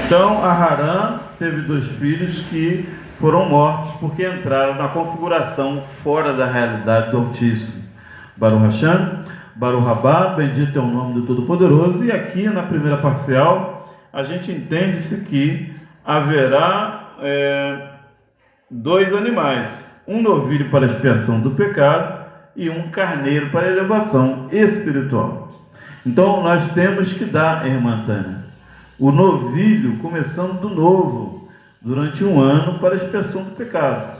Então, Aharã teve 2 filhos que foram mortos porque entraram na configuração fora da realidade do Altíssimo. Baruch Hashem, Baruch Rabá, bendito é o nome do Todo-Poderoso. E aqui na primeira parcial, a gente entende-se que haverá 2 animais, um novilho para a expiação do pecado e um carneiro para a elevação espiritual. Então nós temos que dar, irmã Tânia, o novilho começando do novo, durante 1 ano, para a expiação do pecado.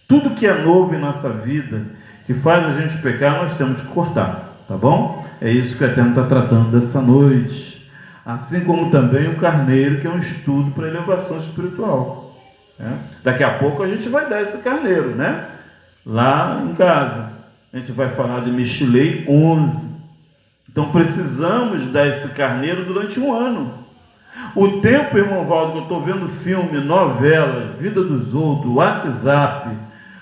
Tudo que é novo em nossa vida, que faz a gente pecar, nós temos que cortar, tá bom? É isso que o Eterno está tratando dessa noite. Assim como também o carneiro, que é um estudo para a elevação espiritual. né? Daqui a pouco a gente vai dar esse carneiro, né? Lá em casa. A gente vai falar de Michelei 11. Então precisamos dar esse carneiro durante um ano. O tempo, irmão Valdo, que eu estou vendo filme, novelas, vida dos outros, WhatsApp,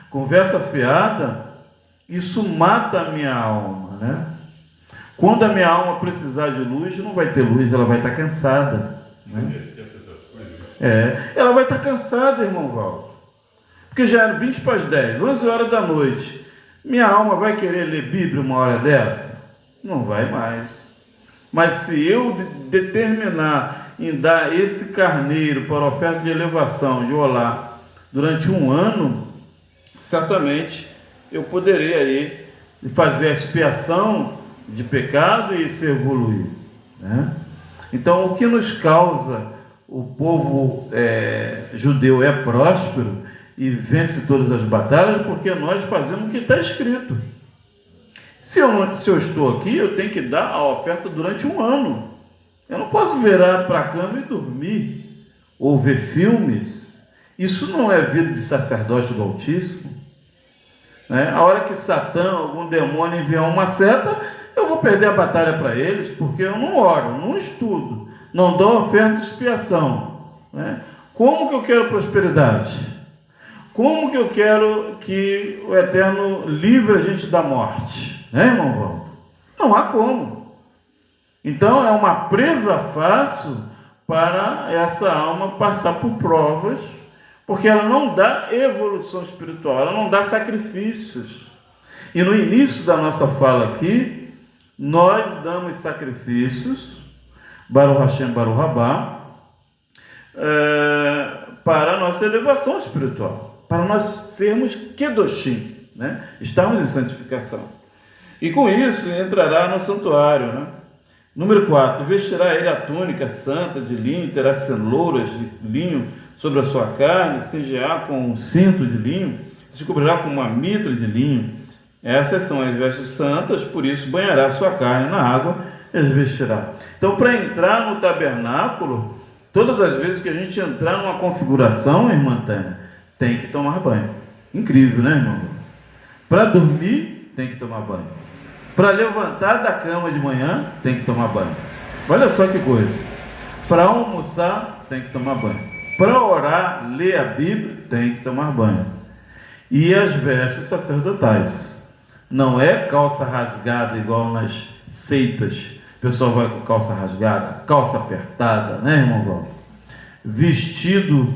conversa fiada, isso mata a minha alma, né? Quando a minha alma precisar de luz, não vai ter luz, ela vai estar cansada, né? Ela vai estar cansada, irmão Valdo. Porque já era 20 para as 10, 11 horas da noite. Minha alma vai querer ler Bíblia uma hora dessa? Não vai mais. Mas se eu determinar em dar esse carneiro para a oferta de elevação de olá durante um ano, certamente eu poderei aí fazer a expiação de pecado e se evoluir, né? Então, o que nos causa o povo judeu é próspero e vence todas as batalhas, porque nós fazemos o que está escrito. Se eu estou aqui, eu tenho que dar a oferta durante um ano. Eu não posso virar para a cama e dormir, ou ver filmes. Isso não é vida de sacerdote do Altíssimo, né? A hora que Satã, algum demônio enviar uma seta, eu vou perder a batalha para eles, porque eu não oro, não estudo, não dou oferta de expiação, né? Como que eu quero prosperidade? Como que eu quero que o Eterno livre a gente da morte? Né, irmão Valdo? Não há como. Então é uma presa fácil para essa alma passar por provas, porque ela não dá evolução espiritual, ela não dá sacrifícios. E no início da nossa fala aqui, nós damos sacrifícios, Baruch Hashem, Baruch Rabá, para a nossa elevação espiritual, para nós sermos Kedoshim, né? Estamos em santificação. E com isso entrará no santuário, né? Número 4, vestirá ele a túnica santa de linho, terá cenouras de linho sobre a sua carne, cingiá com um cinto de linho, se cobrirá com uma mitra de linho. Essas são as vestes santas, por isso banhará a sua carne na água e as vestirá. Então, para entrar no tabernáculo, todas as vezes que a gente entrar numa configuração, irmã Tânia, tem que tomar banho. Incrível, né, irmão? Para dormir, tem que tomar banho. Para levantar da cama de manhã, tem que tomar banho. Olha só que coisa. Para almoçar, tem que tomar banho. Para orar, ler a Bíblia, tem que tomar banho. E as vestes sacerdotais. Não é calça rasgada igual nas seitas. O pessoal vai com calça rasgada, calça apertada, né, irmão Valdo? Vestido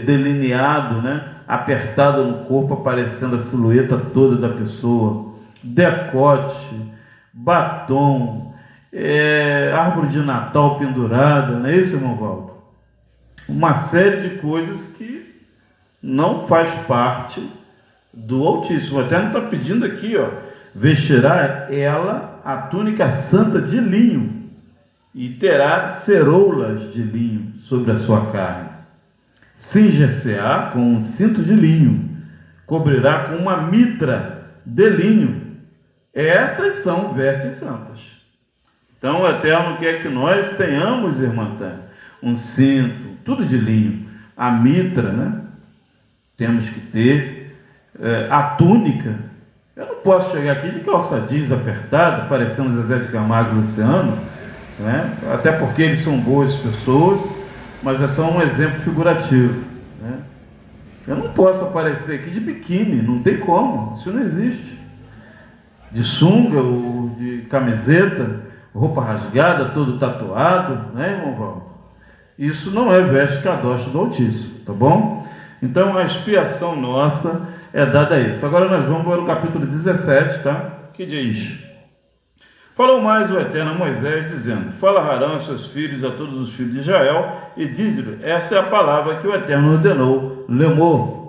delineado, né? Apertado no corpo, aparecendo a silhueta toda da pessoa. Decote, batom, árvore de Natal pendurada, não é isso, irmão Valdo? Uma série de coisas que não faz parte do Altíssimo. Até não está pedindo aqui, ó, vestirá ela a túnica santa de linho e terá ceroulas de linho sobre a sua carne. Cinger-se-á com um cinto de linho, cobrirá com uma mitra de linho. Essas são vestes santas. Então o Eterno quer que nós tenhamos, irmã Tânia, um cinto, tudo de linho, a mitra, né? Temos que ter a túnica. Eu não posso chegar aqui de calça jeans apertada, parecendo Zezé de Camargo e Luciano, né? Até porque eles são boas pessoas, mas é só um exemplo figurativo, né? Eu não posso aparecer aqui de biquíni, não tem como, isso não existe. De sunga ou de camiseta, roupa rasgada, todo tatuado, né, irmão Valdo? Isso não é veste kadosh do Altíssimo, tá bom? Então a expiação nossa é dada a isso. Agora nós vamos para o capítulo 17, tá? Que diz: falou mais o Eterno a Moisés, dizendo: fala Arão aos seus filhos, a todos os filhos de Israel, e diz-lhe: esta é a palavra que o Eterno ordenou, lemor.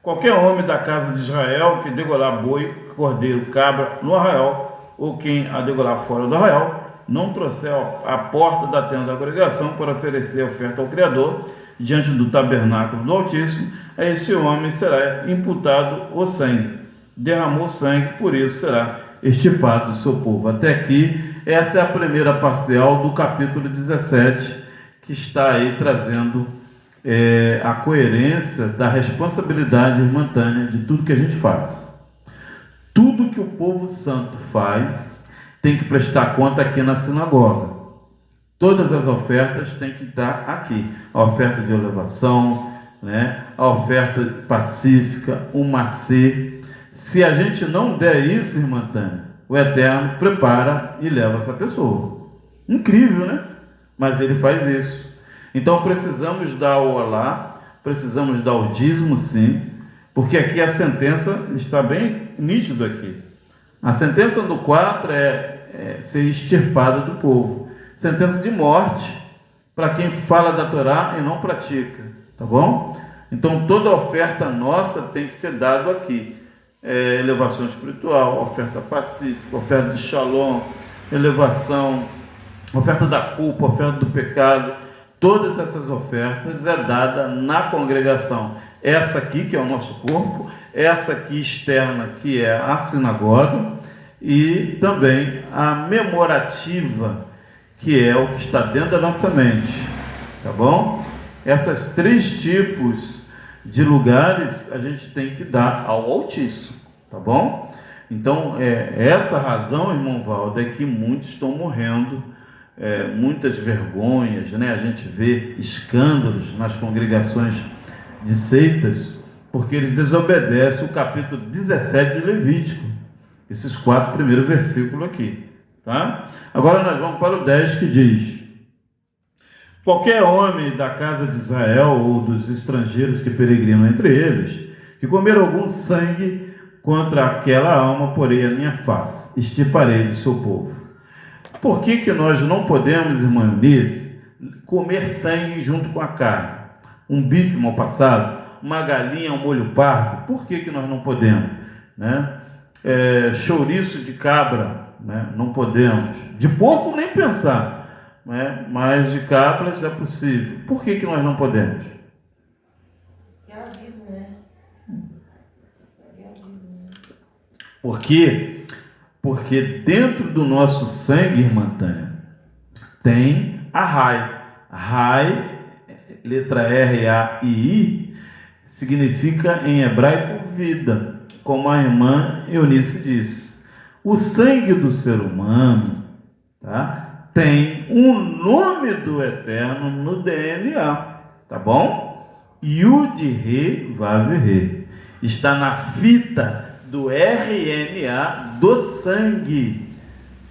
Qualquer homem da casa de Israel que degolar boi, cordeiro, cabra no arraial, ou quem a degolar fora do arraial, não trouxer à porta da tenda da congregação para oferecer oferta ao Criador, diante do tabernáculo do Altíssimo, a esse homem será imputado o sangue. Derramou sangue, por isso será extirpado do seu povo. Até aqui, essa é a primeira parcial do capítulo 17, que está aí trazendo a coerência da responsabilidade irmãtânea de tudo que a gente faz. Tudo que o povo santo faz tem que prestar conta aqui na sinagoga. Todas as ofertas têm que dar aqui. A oferta de elevação, né? A oferta pacífica, o macê. Se a gente não der isso, irmã Tânia, o Eterno prepara e leva essa pessoa. Incrível, né? Mas ele faz isso. Então precisamos dar o olá, precisamos dar o dízimo, sim, porque aqui a sentença está bem nítido aqui. A sentença do 4 é ser extirpada do povo. Sentença de morte para quem fala da Torá e não pratica, tá bom? Então toda oferta nossa tem que ser dada aqui. Elevação espiritual, oferta pacífica, oferta de shalom, elevação, oferta da culpa, oferta do pecado. Todas essas ofertas é dada na congregação. Essa aqui, que é o nosso corpo, essa aqui externa, que é a sinagoga, e também a memorativa, que é o que está dentro da nossa mente, tá bom? Essas 3 tipos de lugares a gente tem que dar ao Altíssimo, tá bom? Então, essa razão, irmão Valdo, é que muitos estão morrendo, muitas vergonhas, né? A gente vê escândalos nas congregações de seitas, porque eles desobedecem o capítulo 17 de Levítico, esses 4 primeiros versículos aqui, tá? Agora nós vamos para o 10, que diz: qualquer homem da casa de Israel ou dos estrangeiros que peregrinam entre eles, que comer algum sangue, contra aquela alma porei a minha face, extirparei do seu povo. Por que nós não podemos, irmã Eunice, comer sangue junto com a carne? Um bife mal passado, uma galinha, um molho pardo, por que nós não podemos? Né? Chouriço de cabra, né? Não podemos. De porco nem pensar, né? Mas de cabras é possível. Por que nós não podemos? É a vida, né? É a vida, né? Por quê? Porque dentro do nosso sangue, irmã Tânia, tem a Rai. Rai, letra R, A e I, significa em hebraico vida, como a irmã Eunice disse. O sangue do ser humano, tá, tem o nome do Eterno no DNA, tá bom? Yud-He Vav-He está na fita do RNA do sangue,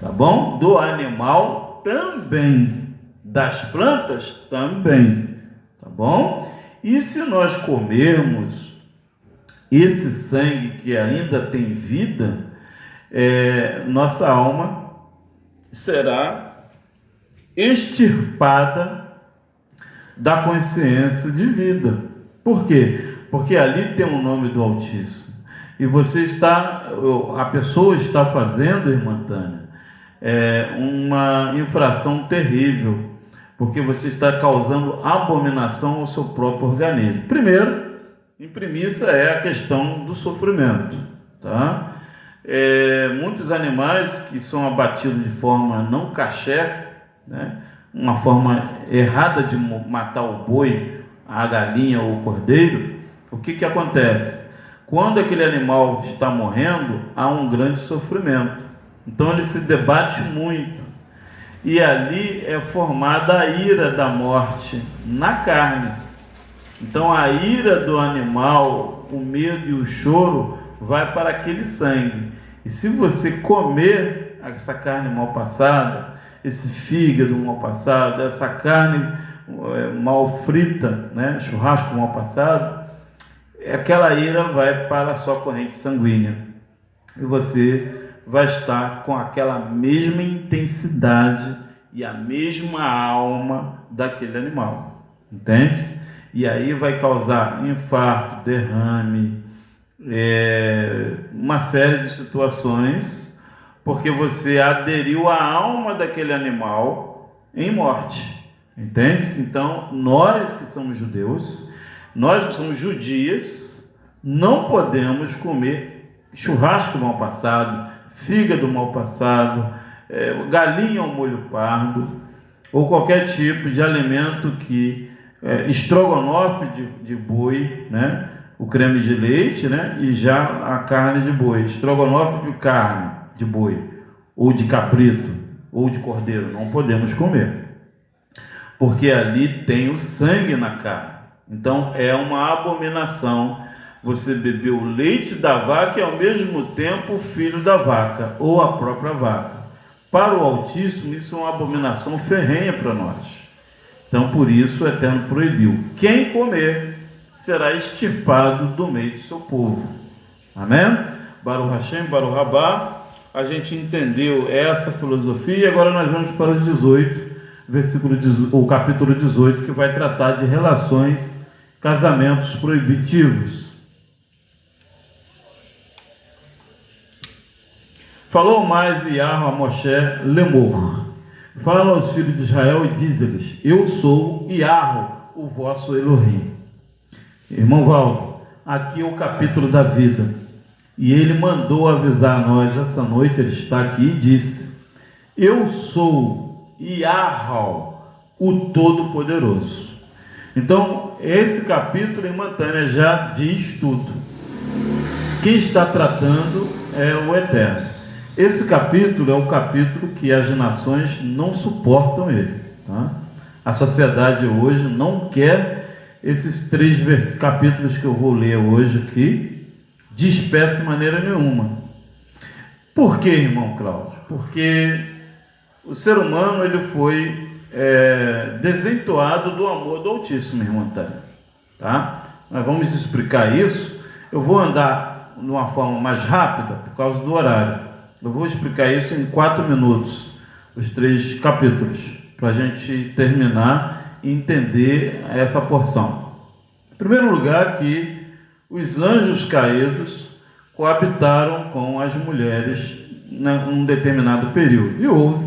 tá bom? Do animal também, das plantas também, tá bom? E se nós comermos esse sangue que ainda tem vida, nossa alma será extirpada da consciência de vida. Por quê? Porque ali tem o nome do Altíssimo. E a pessoa está fazendo, irmã Tânia, uma infração terrível, porque você está causando abominação ao seu próprio organismo. Primeiro, em premissa, é a questão do sofrimento, tá? Muitos animais que são abatidos de forma não caché, né? Uma forma errada de matar o boi, a galinha ou o cordeiro, o que acontece? Quando aquele animal está morrendo, há um grande sofrimento. Então ele se debate muito. E ali é formada a ira da morte na carne. Então a ira do animal, o medo e o choro vai para aquele sangue. E se você comer essa carne mal passada, esse fígado mal passado, essa carne mal frita, né? Churrasco mal passado, aquela ira vai para a sua corrente sanguínea. E você vai estar com aquela mesma intensidade e a mesma alma daquele animal, entende? E aí vai causar infarto, derrame, uma série de situações, porque você aderiu à alma daquele animal em morte, entende? Então, nós que somos judeus, nós que somos judias, não podemos comer churrasco mal passado, fígado mal passado, galinha ao molho pardo, ou qualquer tipo de alimento que estrogonofe de boi, né? O creme de leite, né? E já a carne de boi, estrogonofe de carne de boi, ou de cabrito, ou de cordeiro, não podemos comer, porque ali tem o sangue na carne. Então é uma abominação você beber o leite da vaca e ao mesmo tempo o filho da vaca, ou a própria vaca. Para o Altíssimo isso é uma abominação ferrenha para nós. Então por isso o Eterno proibiu. Quem comer será extirpado do meio do seu povo. Amém? Baruch Hashem, Baruch Rabá. A gente entendeu essa filosofia e agora nós vamos para os 18, o capítulo 18, que vai tratar de relações, casamentos proibitivos. Falou mais Yahweh a Moshe Lemor: fala aos filhos de Israel e diz-lhes: eu sou Yahweh, o vosso Elohim. Irmão Valdo, aqui é o capítulo da vida, e ele mandou avisar a nós essa noite. Ele está aqui e disse: eu sou Yahweh, o Todo-Poderoso. Então esse capítulo, irmã Tânia, já diz tudo. Quem está tratando é o Eterno. Esse capítulo é o capítulo que as nações não suportam ele, tá? A sociedade hoje não quer esses 3 capítulos que eu vou ler hoje aqui, dispersa de maneira nenhuma. Por quê, irmão Cláudio? Porque o ser humano ele foi desentoado do amor do Altíssimo, irmão Tânia, tá? Nós vamos explicar isso. Eu vou andar de uma forma mais rápida por causa do horário. Eu vou explicar isso em 4 minutos, os 3 capítulos, para a gente terminar e entender essa porção. Em primeiro lugar, que os anjos caídos coabitaram com as mulheres num determinado período, e houve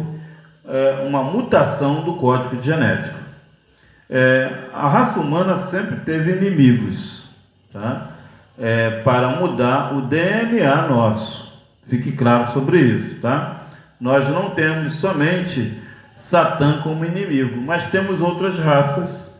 uma mutação do código genético. A raça humana sempre teve inimigos, tá? Para mudar o DNA nosso. Fique claro sobre isso, tá? Nós não temos somente Satã como inimigo, mas temos outras raças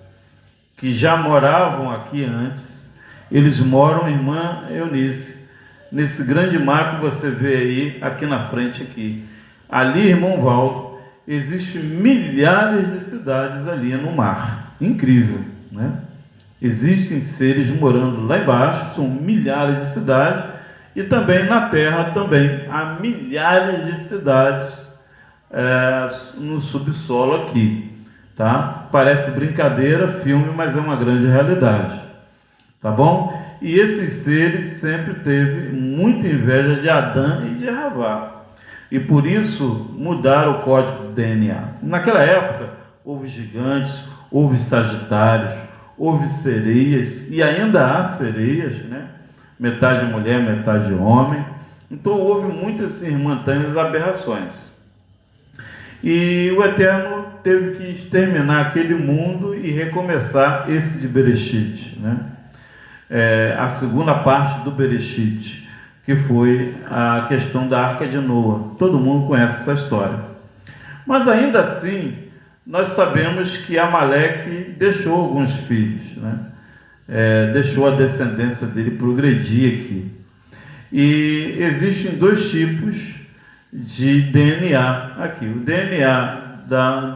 que já moravam aqui antes. Eles moram, irmã Eunice, nesse grande mar que você vê aí, aqui na frente aqui. Ali, irmão Valdo, existem milhares de cidades ali no mar. Incrível, né? Existem seres morando lá embaixo, são milhares de cidades. E também na terra também há milhares de cidades no subsolo aqui, tá? Parece brincadeira, filme, mas é uma grande realidade, tá bom? E esses seres sempre teve muita inveja de Adão e de Havá, e por isso mudaram o código do DNA. Naquela época houve gigantes, houve sagitários, houve sereias, e ainda há sereias, né? Metade mulher, metade homem. Então houve muitas simultâneas aberrações. E o Eterno teve que exterminar aquele mundo e recomeçar esse de Bereshit, né? A segunda parte do Bereshit, que foi a questão da Arca de Noa. Todo mundo conhece essa história. Mas ainda assim, nós sabemos que Amaleque deixou alguns filhos, né? Deixou a descendência dele progredir aqui. E existem 2 tipos de DNA aqui: o DNA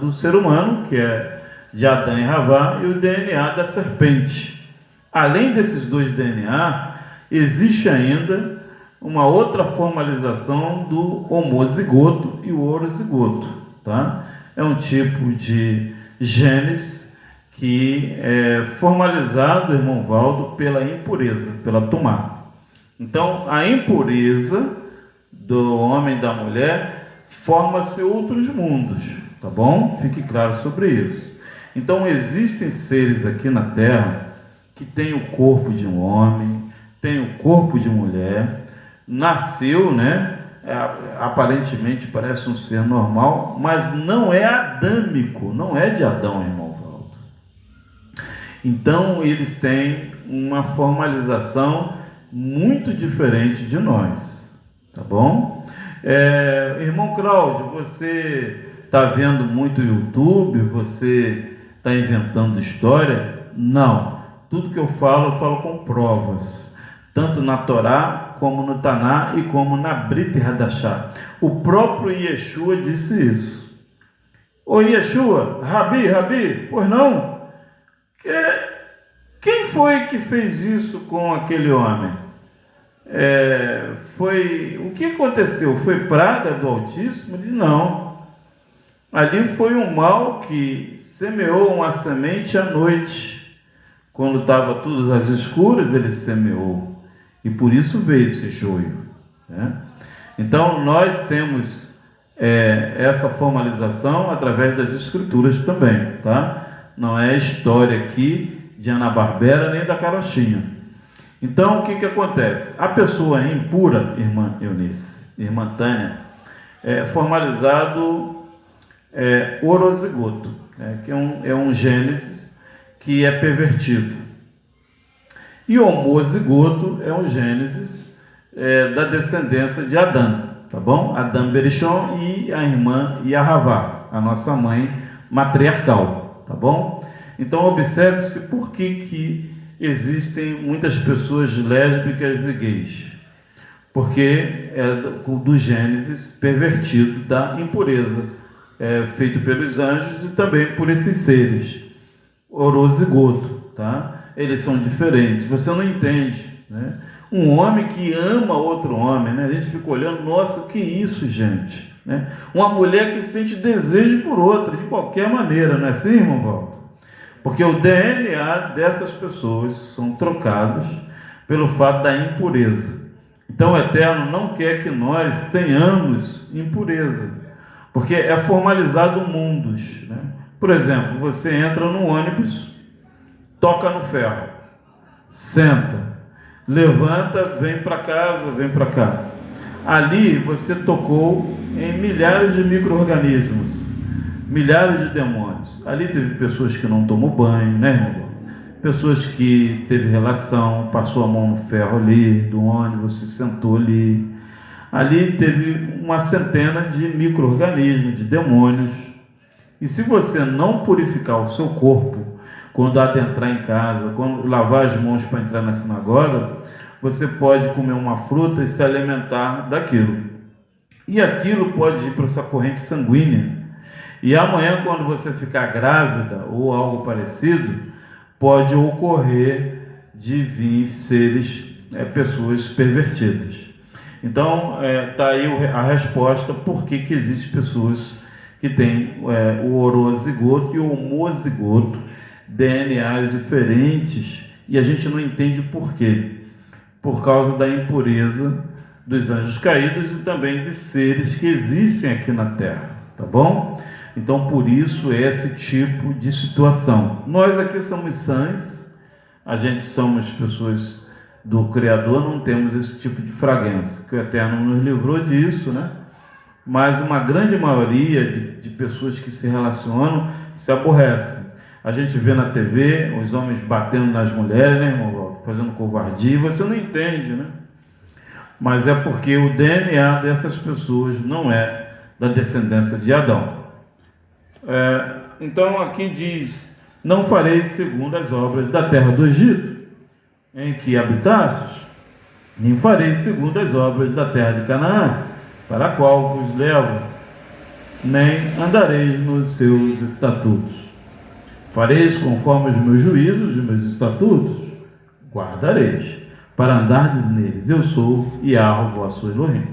do ser humano, que é de Adão e Havá, e o DNA da serpente. Além desses 2 DNA, existe ainda uma outra formalização do homozigoto e o orozigoto, tá? É um tipo de genes que é formalizado, irmão Valdo, pela impureza, pela tumá. Então, a impureza do homem e da mulher forma-se outros mundos, tá bom? Fique claro sobre isso. Então, existem seres aqui na Terra que têm o corpo de um homem, têm o corpo de mulher, nasceu, né? Aparentemente parece um ser normal, mas não é adâmico, não é de Adão, irmão. Então, eles têm uma formalização muito diferente de nós, tá bom? Irmão Cláudio, você está vendo muito YouTube, você está inventando história? Não. Tudo que eu falo com provas, tanto na Torá, como no Taná e como na Brit Hadashah. O próprio Yeshua disse isso. Ô Yeshua, Rabi, pois não? Quem foi que fez isso com aquele homem? O que aconteceu? Foi praga do Altíssimo? Ele disse, não. Ali foi um mal que semeou uma semente à noite. Quando estava tudo às escuras, ele semeou. E por isso veio esse joio, né? Então, nós temos essa formalização através das Escrituras também, tá? Não é história aqui de Ana-Barbera nem da carochinha. Então, o que acontece? A pessoa impura, irmã Eunice, irmã Tânia, é formalizado orozigoto, né? Que é um Gênesis que é pervertido. E homozigoto é um Gênesis da descendência de Adão, tá bom? Adão Berishon e a irmã Yahavá, a nossa mãe matriarcal, tá bom? Então observe-se por que existem muitas pessoas lésbicas e gays. Porque é do Gênesis pervertido da impureza, feito pelos anjos e também por esses seres, orozigoto, tá? Eles são diferentes, você não entende, né? Um homem que ama outro homem, né? A gente fica olhando, nossa, que isso, gente, né? Uma mulher que sente desejo por outra, de qualquer maneira, não é assim, irmão Walter? Porque o DNA dessas pessoas são trocados pelo fato da impureza. Então o Eterno não quer que nós tenhamos impureza, porque é formalizado mundos, né? Por exemplo, você entra no ônibus, toca no ferro, senta, levanta, vem para casa, vem para cá. Ali você tocou em milhares de micro-organismos, milhares de demônios. Ali teve pessoas que não tomou banho, né, irmão? Pessoas que teve relação, passou a mão no ferro ali, do ônibus, se sentou ali. Ali teve uma centena de micro-organismos, de demônios. E se você não purificar o seu corpo, quando adentrar em casa, quando lavar as mãos para entrar na sinagoga, você pode comer uma fruta e se alimentar daquilo. E aquilo pode ir para a sua corrente sanguínea. E amanhã, quando você ficar grávida ou algo parecido, pode ocorrer de vir seres, pessoas pervertidas. Então, está aí a resposta por que existem pessoas que têm o orozigoto e o homozigoto, DNAs diferentes, e a gente não entende por quê. Por causa da impureza dos anjos caídos e também de seres que existem aqui na Terra, tá bom? Então, por isso, esse tipo de situação. Nós aqui somos sãs, a gente somos pessoas do Criador, não temos esse tipo de fragrância, que o Eterno nos livrou disso, né? Mas uma grande maioria de pessoas que se relacionam se aborrecem. A gente vê na TV os homens batendo nas mulheres, né, irmão? Fazendo covardia, você não entende, né? Mas é porque o DNA dessas pessoas não é da descendência de Adão. Então aqui diz: não farei segundo as obras da terra do Egito, em que habitastes, nem farei segundo as obras da terra de Canaã, para a qual vos levo, nem andareis nos seus estatutos. Fareis conforme os meus juízos e os meus estatutos, guardareis, para andardes neles. Eu sou Yahweh, vosso Elohim.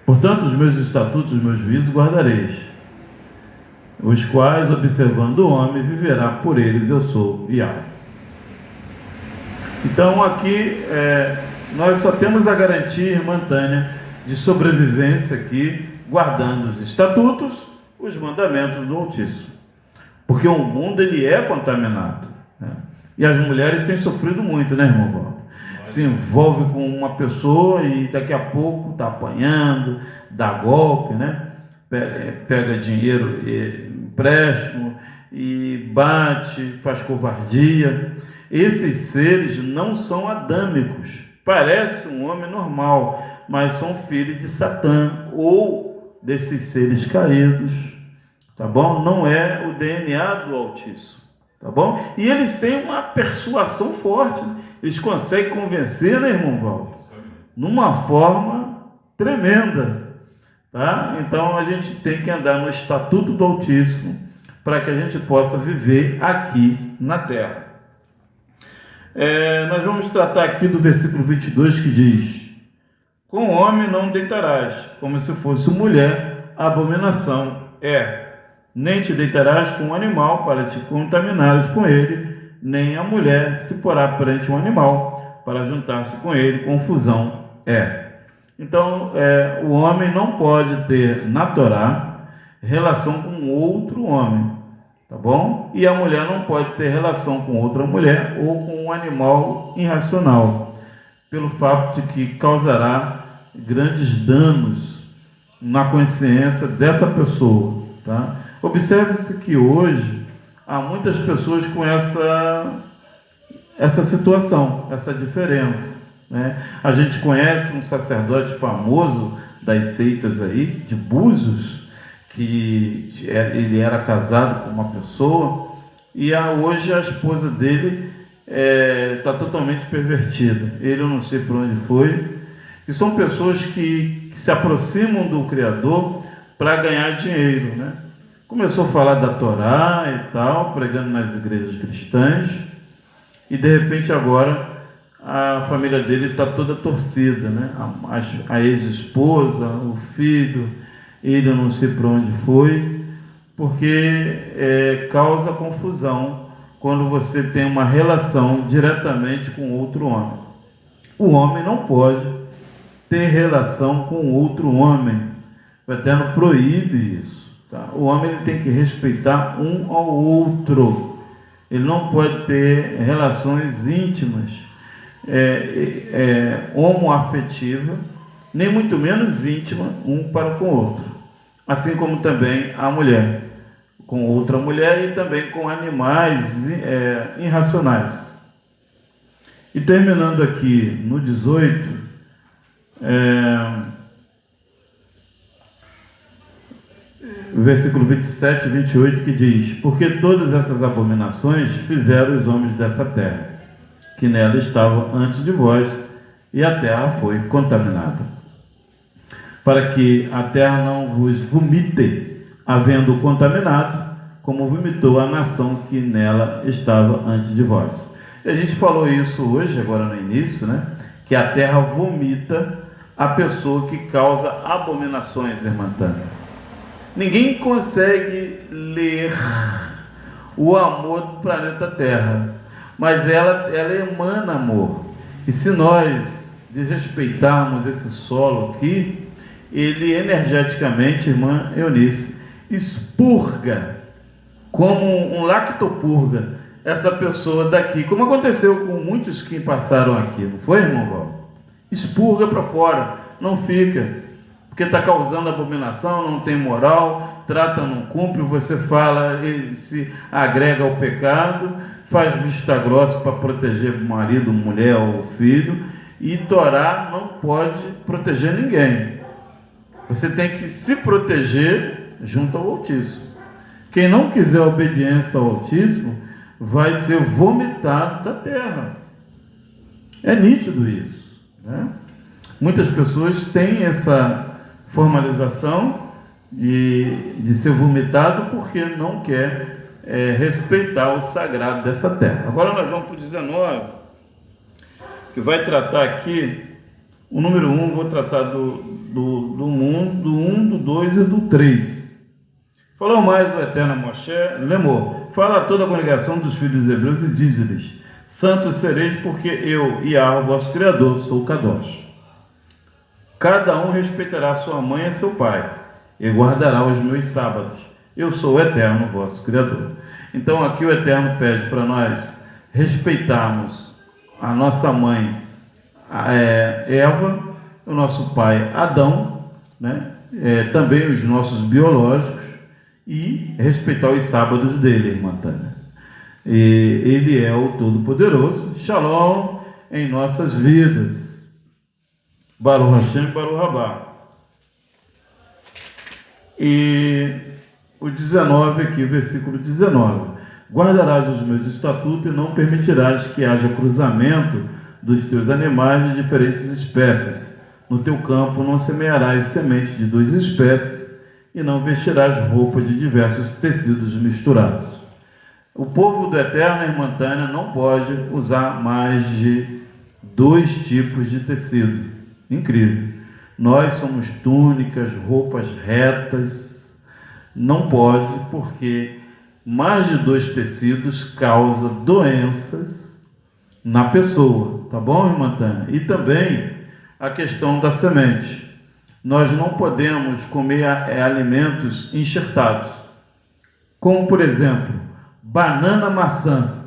Portanto, os meus estatutos e os meus juízos guardareis, os quais, observando o homem, viverá por eles. Eu sou Yahweh. Então, aqui, nós só temos a garantia, irmã Tânia, de sobrevivência aqui, guardando os estatutos, os mandamentos do Altíssimo. Porque o mundo, ele é contaminado, né? E as mulheres têm sofrido muito, né, irmão Walter? Se envolve com uma pessoa e daqui a pouco está apanhando, dá golpe, né? Pega dinheiro, empréstimo e bate, faz covardia. Esses seres não são adâmicos, parece um homem normal, mas são filhos de Satã ou desses seres caídos, tá bom? Não é o DNA do Altíssimo, tá bom? E eles têm uma persuasão forte, né? Eles conseguem convencer, né, irmão Valdo? Numa forma tremenda, tá? Então a gente tem que andar no estatuto do Altíssimo para que a gente possa viver aqui na terra. Nós vamos tratar aqui do versículo 22 que diz: com homem não deitarás, como se fosse mulher, abominação nem te deitarás com um animal para te contaminares com ele, nem a mulher se porá perante um animal para juntar-se com ele, confusão Então, o homem não pode ter na Torá relação com outro homem, tá bom? E a mulher não pode ter relação com outra mulher ou com um animal irracional, pelo fato de que causará grandes danos na consciência dessa pessoa, tá? Observe-se que hoje há muitas pessoas com essa situação, essa diferença, né? A gente conhece um sacerdote famoso das seitas aí, de Búzios, que ele era casado com uma pessoa e hoje a esposa dele está totalmente pervertida. Ele, eu não sei por onde foi. E são pessoas que se aproximam do Criador para ganhar dinheiro, né? Começou a falar da Torá e tal, pregando nas igrejas cristãs, e de repente agora a família dele está toda torcida, né? A ex-esposa, o filho, ele eu não sei por onde foi, porque causa confusão quando você tem uma relação diretamente com outro homem. O homem não pode ter relação com outro homem. O Eterno proíbe isso. Tá? O homem ele tem que respeitar um ao outro. Ele não pode ter relações íntimas, homoafetiva, nem muito menos íntima um para com o outro. Assim como também a mulher com outra mulher e também com animais irracionais. E terminando aqui no 18, versículo 27 e 28, que diz: porque todas essas abominações fizeram os homens dessa terra, que nela estavam antes de vós, e a terra foi contaminada, para que a terra não vos vomite, havendo contaminado, como vomitou a nação que nela estava antes de vós. E a gente falou isso hoje, agora no início, né? Que a terra vomita a pessoa que causa abominações, irmã Tânia. Ninguém consegue ler o amor do planeta Terra, mas ela emana amor. E se nós desrespeitarmos esse solo aqui, ele energeticamente, irmã Eunice, expurga, como um lactopurga, essa pessoa daqui, como aconteceu com muitos que passaram aqui, não foi, irmão Val? Expurga para fora, não fica, porque está causando abominação, não tem moral, trata, não cumpre, você fala, ele se agrega ao pecado, faz vista grossa para proteger o marido, mulher ou filho, e Torá não pode proteger ninguém. Você tem que se proteger junto ao Altíssimo. Quem não quiser obediência ao Altíssimo vai ser vomitado da terra. É nítido isso, né? Muitas pessoas têm essa formalização de ser vomitado porque não quer respeitar o sagrado dessa terra. Agora nós vamos para o 19, que vai tratar aqui o número 1, vou tratar do 1, do 2 e do 3. Falou mais o Eterno a Moshe, lemou: fala a toda a congregação dos filhos hebreus e diz-lhes: santos sereis, porque eu, Yahweh, vosso Criador, sou Kadosh. Cada um respeitará sua mãe e seu pai, e guardará os meus sábados. Eu sou o Eterno, vosso Criador. Então aqui o Eterno pede para nós respeitarmos a nossa mãe Eva, o nosso pai Adão, né? Também os nossos biológicos, e respeitar os sábados dele, irmã Tânia. E ele é o Todo-Poderoso. Shalom em nossas vidas. Baruch Hashem, Baruch Rabá. E o 19 aqui, versículo 19. Guardarás os meus estatutos e não permitirás que haja cruzamento dos teus animais de diferentes espécies. No teu campo não semearás semente de duas espécies e não vestirás roupas de diversos tecidos misturados. O povo do Eterno, irmã Tânia, não pode usar mais de 2 tipos de tecido. Incrível. Nós somos túnicas, roupas retas. Não pode, porque mais de 2 tecidos causa doenças na pessoa. Tá bom, irmã Tânia? E também a questão da semente. Nós não podemos comer alimentos enxertados, como por exemplo, banana maçã.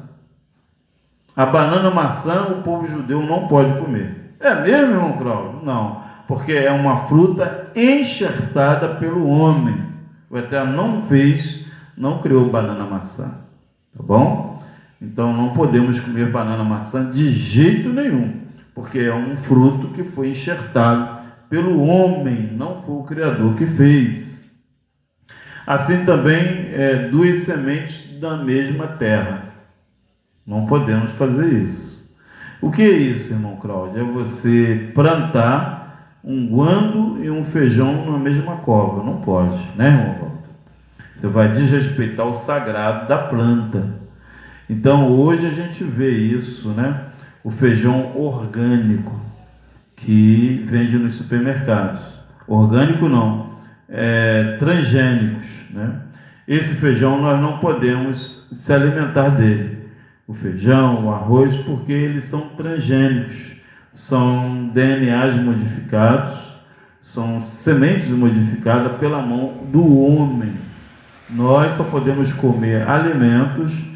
A banana maçã o povo judeu não pode comer. É mesmo, irmão Cláudio? Não, porque é uma fruta enxertada pelo homem. O Eterno não fez, não criou banana maçã. Tá bom? Então não podemos comer banana maçã de jeito nenhum, porque é um fruto que foi enxertado pelo homem, não foi o Criador que fez. Assim também 2 sementes da mesma terra. Não podemos fazer isso. O que é isso, irmão Cláudio? É você plantar um guando e um feijão na mesma cova. Não pode, né, irmão Cláudio? Você vai desrespeitar o sagrado da planta. Então hoje a gente vê isso, né? O feijão orgânico que vende nos supermercados. Orgânico não, transgênicos, né? Esse feijão nós não podemos se alimentar dele. O feijão, o arroz, porque eles são transgênicos, são DNAs modificados, são sementes modificadas pela mão do homem. Nós só podemos comer alimentos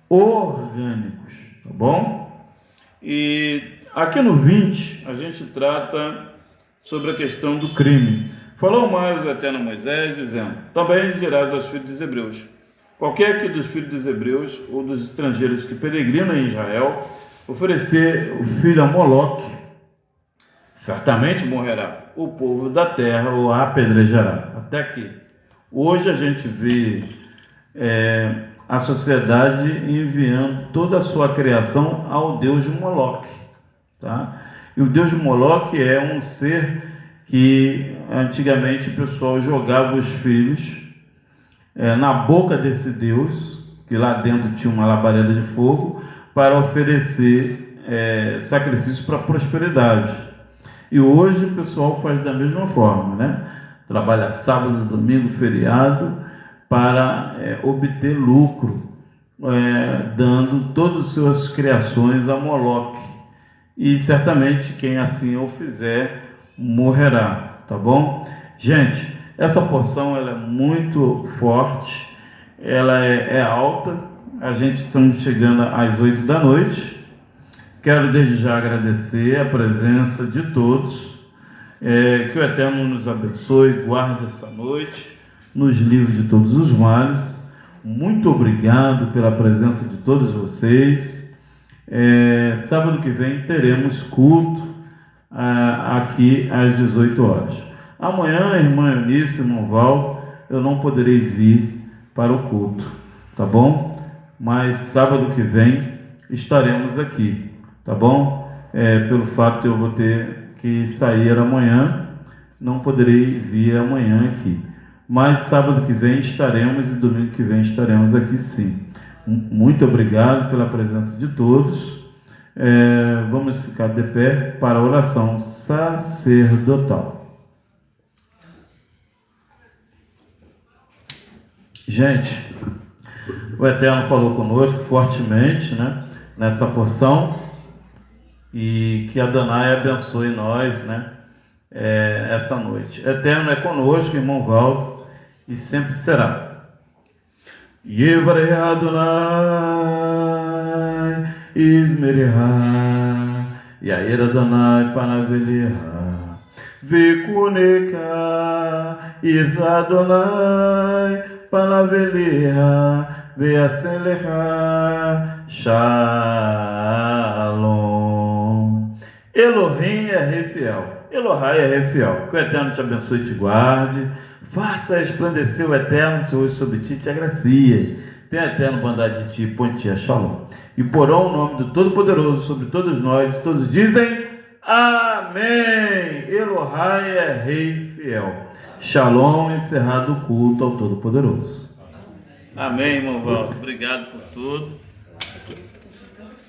orgânicos, tá bom? E aqui no 20 a gente trata sobre a questão do crime. Falou mais o Eterno Moisés, dizendo: também dirás aos filhos dos hebreus: qualquer que dos filhos dos hebreus ou dos estrangeiros que peregrinam em Israel oferecer o filho a Moloque, certamente morrerá. O povo da terra o apedrejará. Até aqui. Hoje a gente vê a sociedade enviando toda a sua criação ao deus de Moloque, tá? E o deus de Moloque é um ser que antigamente o pessoal jogava os filhos na boca desse Deus, que lá dentro tinha uma labareda de fogo, para oferecer sacrifícios para prosperidade. E hoje o pessoal faz da mesma forma, né? Trabalha sábado, domingo, feriado, para obter lucro, dando todas as suas criações a Moloque. E certamente quem assim o fizer morrerá, tá bom? Gente, essa porção ela é muito forte, ela é alta. A gente está chegando às 8 da noite. Quero desde já agradecer a presença de todos, que o Eterno nos abençoe, guarde essa noite, nos livre de todos os males. Muito obrigado pela presença de todos vocês. Sábado que vem teremos culto aqui às 18 horas. Amanhã, irmã Eunice, irmão Val, eu não poderei vir para o culto, tá bom? Mas sábado que vem estaremos aqui, tá bom? Pelo fato de eu vou ter que sair amanhã, não poderei vir amanhã aqui. Mas sábado que vem estaremos e domingo que vem estaremos aqui sim. Muito obrigado pela presença de todos. Vamos ficar de pé para a oração sacerdotal. Gente, o Eterno falou conosco fortemente, né, nessa porção, e que Adonai abençoe nós, né, essa noite. Eterno é conosco, irmão Valdo, e sempre será. Yevarei Adonai Ismeriha Yair Adonai Panaveliha Vikuneka Is Adonai Panaveliha Veaseleha Shalom. Elohim é rei fiel. Elohai é fiel. Que o Eterno te abençoe e te guarde. Faça resplandecer o Eterno, Senhor, sobre ti e te agracie. Tenha a eterna bondade de ti, ponte a Shalom. E porão o nome do Todo-Poderoso sobre todos nós. Todos dizem amém. Elohai é Rei fiel. Shalom, encerrado o culto ao Todo-Poderoso. Amém, irmão Walter. Obrigado por tudo.